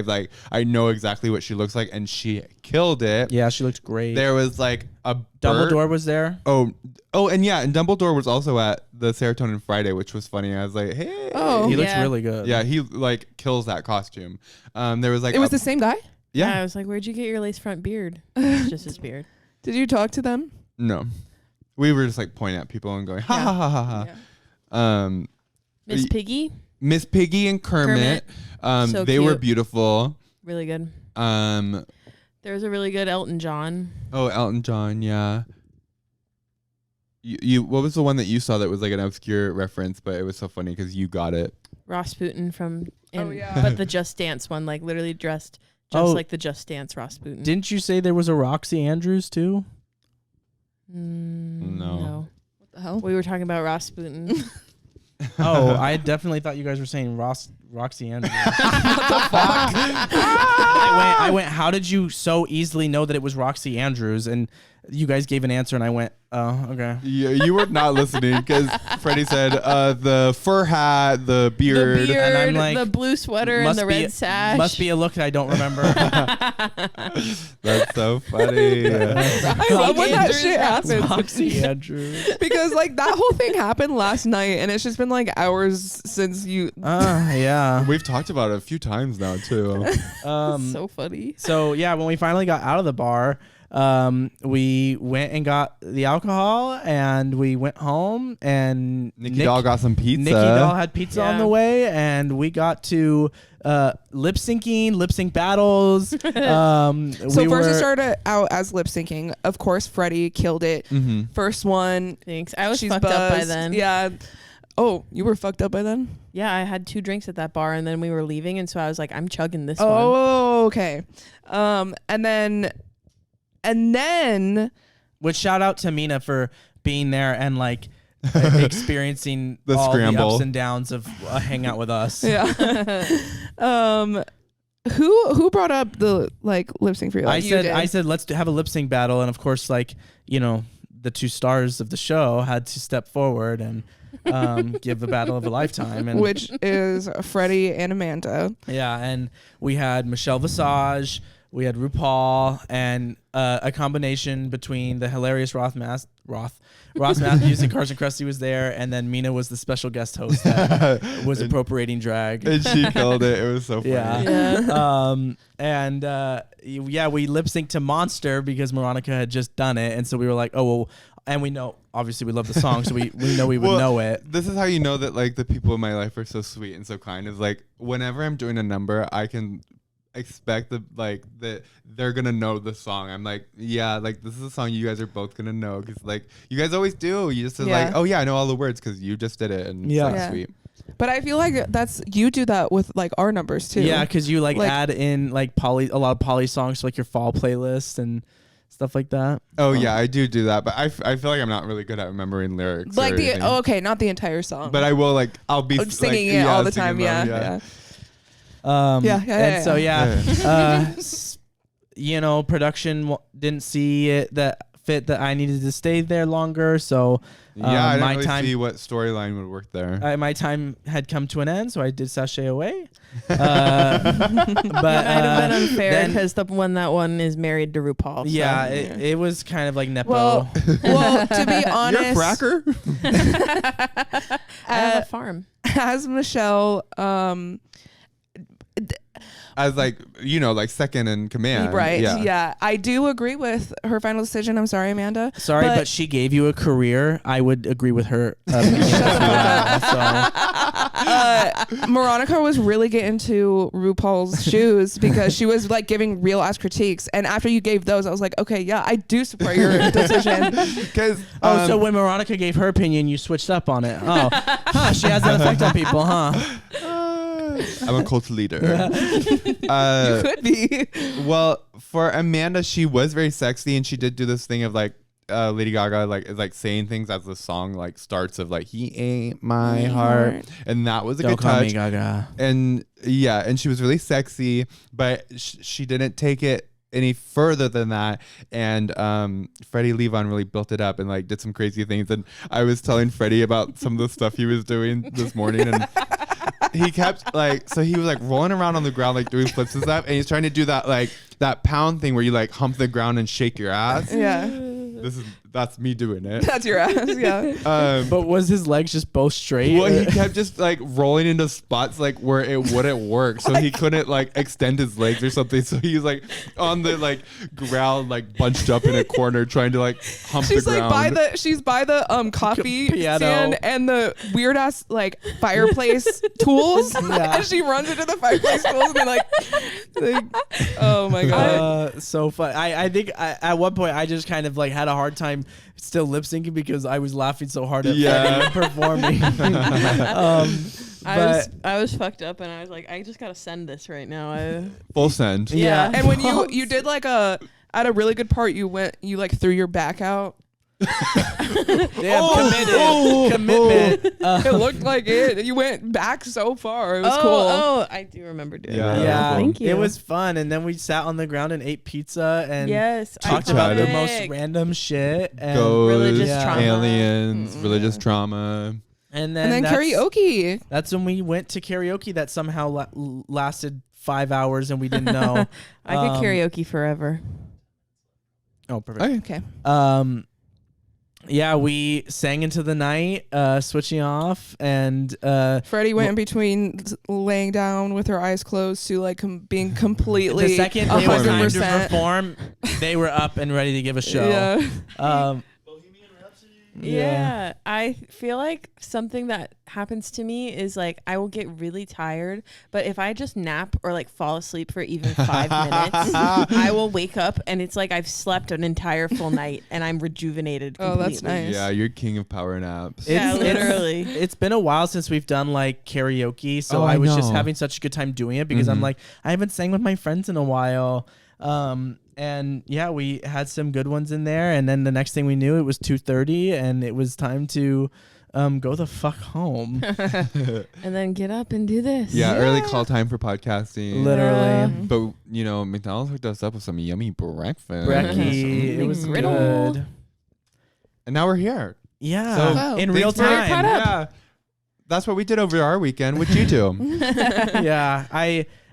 I know exactly what she looks like, and she killed it. Yeah, she looked great. There was like a Dumbledore was there. Oh, and yeah, and Dumbledore was also at the Serotonin Friday, which was funny. I was like, hey. Oh. He looks Yeah. really good. Yeah, he like kills that costume. There was like It was the same guy? Yeah, I was like, where'd you get your lace front beard? It's just his beard. Did you talk to them? No. We were just like pointing at people and going, ha ha ha ha ha. Miss Piggy, Miss Piggy and Kermit. So they were cute. beautiful. really good. Um, There was a really good Elton John. oh, Elton John, yeah. You what was the one that you saw that was like an obscure reference, but it was so funny because you got it. Rasputin from, yeah. but the Just Dance one, like literally dressed just Oh. like the Just Dance Rasputin. Didn't you say there was a Roxy Andrews too? No. What the hell? We were talking about Rasputin. Oh, I definitely thought you guys were saying Roxy Andrews. I went, how did you so easily know that it was Roxy Andrews? And you guys gave an answer, and I went, oh, okay. You were not listening because Freddie said the fur hat, the beard. The beard, And I'm like, the blue sweater, and Must the be- red sash. Must be a look I don't remember. That's so funny. I love when that Andrews, shit happens. Roxy Andrews. Because like that whole thing happened last night, and it's just been like hours since you. Yeah. We've talked about it a few times now too. So funny. So yeah, when we finally got out of the bar, we went and got the alcohol, and we went home, and Nikki Doll got some pizza. Nikki Doll had pizza on Yeah. the way, and we got to lip sync battles. So we first it were- started out as lip syncing. Of course, Freddie killed it. First one. Thanks. I was She's fucked up by buzzed. then. Yeah. Oh, you were fucked up by then? Yeah, I had 2 drinks at that bar, and then we were leaving, and so I was like, I'm chugging this one. Oh, okay. And then Which shout out to Mina for being there and like experiencing The all scramble. the ups and downs of a hangout with us. yeah. Who brought up the like lip sync for you? I Like, you did. said let's have a lip sync battle, and of course, like, you know, the 2 stars of the show had to step forward and give the battle of a lifetime, and which is Freddie and Amanda. yeah, and we had Michelle Visage, we had RuPaul, and a combination between the hilarious Ross Matthews and Carson Krusty was there, and then Mina was the special guest host that was appropriating drag. And she killed it. It was so funny. Yeah. We lip synced to Monster because Moronica had just done it, and so we were like, oh well, and we know obviously we love the song, so we know we would Well, know it. This is how you know that like the people in my life are so sweet and so kind. Is like whenever I'm doing a number, I can expect that they're gonna know the song. I'm like, yeah, like this is a song you guys are both gonna know because like you guys always do. You just Yeah. like, oh yeah, I know all the words because you just did it, and Yeah. it's so Yeah. sweet. But I feel like you do that with like our numbers too. Yeah, because you like Like- add in like a lot of poly songs to like your fall playlist and stuff like that. Oh yeah, I do that, but I feel like I'm not really good at remembering lyrics. Like or the anything. okay, not the entire song. But I will like I'll be singing like, it all the singing time. them, Yeah. And so you know, production didn't see it that fit that I needed to stay there longer, so Yeah, I didn't my really time see what storyline would work there. my time had come to an end, so I did sashay away. But It might have been unfair then- because the one that one is married to RuPaul. So. yeah, it was kind of like nepo. well, to be honest, You're a fracker? I have a farm. as Michelle, as like, you know, like second in command. Right. Yeah. I do agree with her final decision. I'm sorry, Amanda. Sorry, but she gave you a career. I would agree with her. Moronica was really getting to RuPaul's shoes because she was like giving real ass critiques. And after you gave those, I was like, okay, yeah, I do support your decision. Because so when Moronica gave her opinion, you switched up on it. Oh, she has that effect on people, huh? I'm a cult leader. You could be. Well, for Amanda, she was very sexy, and she did do this thing of like Lady Gaga is like saying things as the song like starts of like he ain't my heart, and that was a Don't good call touch. me Gaga. And yeah, and she was really sexy, but she didn't take it any further than that. And Freddie Levon really built it up and like did some crazy things. And I was telling Freddie about some of the stuff he was doing this morning, and he kept like, so he was like rolling around on the ground like doing flips and stuff, and he's trying to do that like that pound thing where you like hump the ground and shake your ass. Yeah. That's me doing it. That's your ass, yeah. But was his legs just both straight? Well, he kept just like rolling into spots like where it wouldn't work, so he couldn't like extend his legs or something. So he was like on the like ground, like bunched up in a corner, trying to like hump the ground. She's by the coffee Piano. stand and the weird ass like fireplace tools. Yeah. And she runs into the fireplace tools and like oh my god. So fun. I think at one point I just kind of like had a hard time still lip syncing because I was laughing so hard at Freddie performing. I was fucked up and I was like, I just gotta send this right now. Full send. Yeah. And when you did like at a really good part, you like threw your back out. Damn, commitment. It looked like it. You went back so far. It was cool. Oh, I do remember doing that. Yeah, Thank you. It was fun, and then we sat on the ground and ate pizza and talked I about the tried. most random shit and Ghosts, religious trauma. aliens, religious trauma. And And then that's- karaoke. That's when we went to karaoke that somehow lasted 5 hours and we didn't know. I could karaoke forever. Oh, perfect. Okay. Yeah, we sang into the night, switching off, and Freddie went in between laying down with her eyes closed to like being completely the second it was time to 100%. perform, they were up and ready to give a show. Yeah. Yeah, I feel like something that happens to me is like I will get really tired, but if I just nap or like fall asleep for even 5 minutes, I will wake up and it's like I've slept an entire full night and I'm rejuvenated completely. Oh, that's nice. Yeah, you're king of power naps. Yeah, literally. It's been a while since we've done like karaoke, so Oh, I was I just know. having such a good time doing it because I'm like, I haven't sang with my friends in a while. And yeah, we had some good ones in there, and then the next thing we knew, it was 2:30, and it was time to go the fuck home. And then get up and do this. Yeah, early call time for podcasting. Literally. But, you know, McDonald's hooked us up with some yummy breakfast. Brekkie, it was Griddle. good. And now we're here. Yeah, So, in real thanks for- time. Yeah. That's what we did over our weekend. What'd you do? Yeah,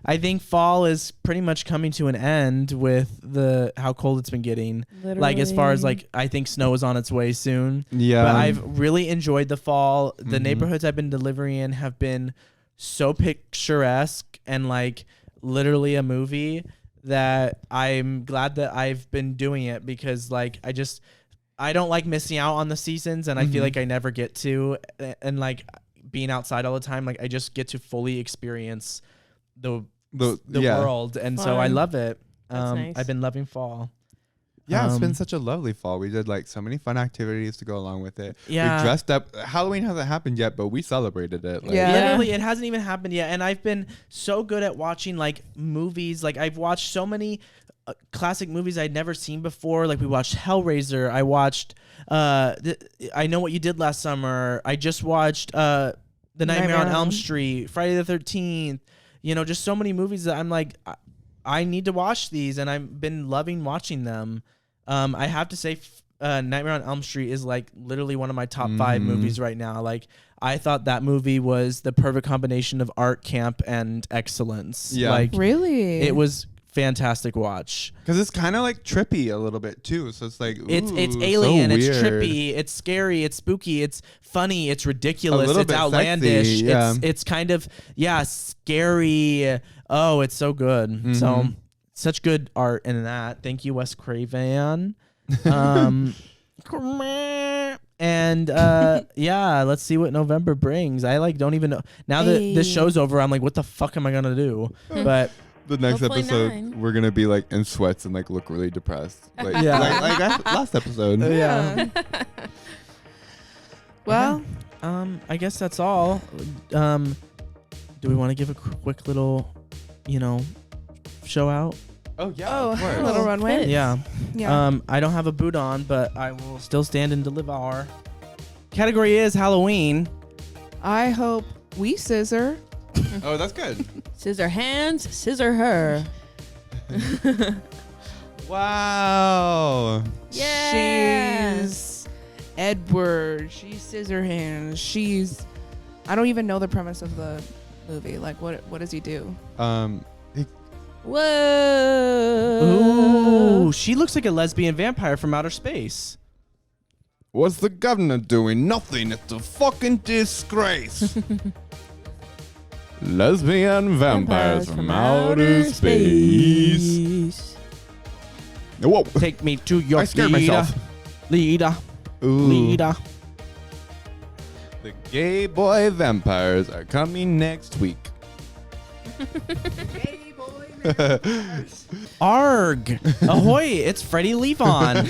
I think fall is pretty much coming to an end with how cold it's been getting. Like as far as like I think snow is on its way soon. Yeah. But I've really enjoyed the fall. The neighborhoods I've been delivering in have been so picturesque and like literally a movie that I'm glad that I've been doing it because like I don't like missing out on the seasons and I feel like I never get to, and like being outside all the time, like I just get to fully experience the world, and so I Fun. love it. That's nice. I've been loving fall. Yeah, it's been such a lovely fall. We did like so many fun activities to go along with it. Yeah. We dressed up. Halloween hasn't happened yet, but we celebrated it. Like, Yeah. Literally, it hasn't even happened yet, and I've been so good at watching like movies. Like I've watched so many classic movies I'd never seen before. Like we watched Hellraiser. I watched I Know What You Did Last Summer. I just watched The Nightmare on Elm Street, Friday the 13th. You know, just so many movies that I'm like, I need to watch these, and I've been loving watching them. I have to say, Nightmare on Elm Street is like literally one of my top 5 movies right now. Like, I thought that movie was the perfect combination of art, camp, and excellence. Yeah. Like, Really? it was fantastic watch. Because it's kind of like trippy a little bit too. So it's like, ooh, It's so alien, it's weird. trippy, it's scary, it's spooky, it's funny, it's ridiculous, little it's bit outlandish, sexy, yeah. it's kind of scary, Oh, it's so good. So such good art in that. Thank you, Wes Craven. And yeah, let's see what November brings. I like don't even know. Now that this show's over, I'm like, what the fuck am I gonna do? But The next Hopefully episode, 9. we're gonna be like in sweats and like look really depressed. Like, Yeah. like last episode. yeah. Well, I guess that's all. Do we want to give a quick little, show out? Oh yeah. oh, of course. a little runway. Yeah. Yeah. I don't have a boot on, but I will still stand and deliver. Category is Halloween. I hope we scissor. Oh, that's good. Scissor hands, scissor her. Wow. Yeah. She's Edward. She's Scissorhands. She's. I don't even know the premise of the movie. Like, what does he do? Whoa. Ooh, she looks like a lesbian vampire from outer space. What's the governor doing? Nothing. It's a fucking disgrace. Lesbian vampires from outer space. Whoa. Take me to your I scared leader. myself. Leader. Ooh. Leader. The gay boy vampires are coming next week. Arg. Ahoy, it's Freddie Levon.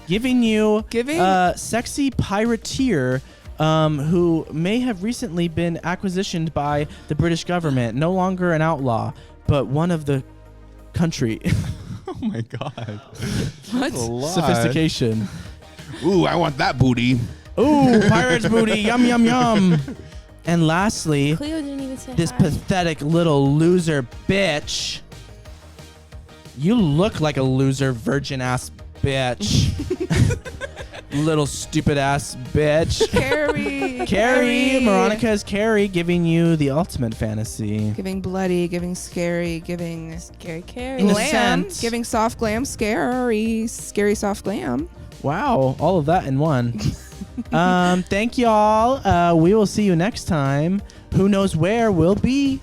Giving you sexy pirateer who may have recently been acquisitioned by the British government. No longer an outlaw, but one of the country. Oh my god. What? Sophistication. Ooh, I want that booty. Ooh, pirate's booty. Yum, yum, yum. And lastly, Cleo didn't even say this hi. pathetic little loser bitch. You look like a loser virgin ass bitch. Little stupid ass bitch. Carrie. Moronica is Carrie, giving you the ultimate fantasy. Giving bloody, giving scary, giving Scary Carrie. glam, Innocent. giving soft glam, scary soft glam. Wow, all of that in one. Thank y'all. We will see you next time. Who knows where we'll be.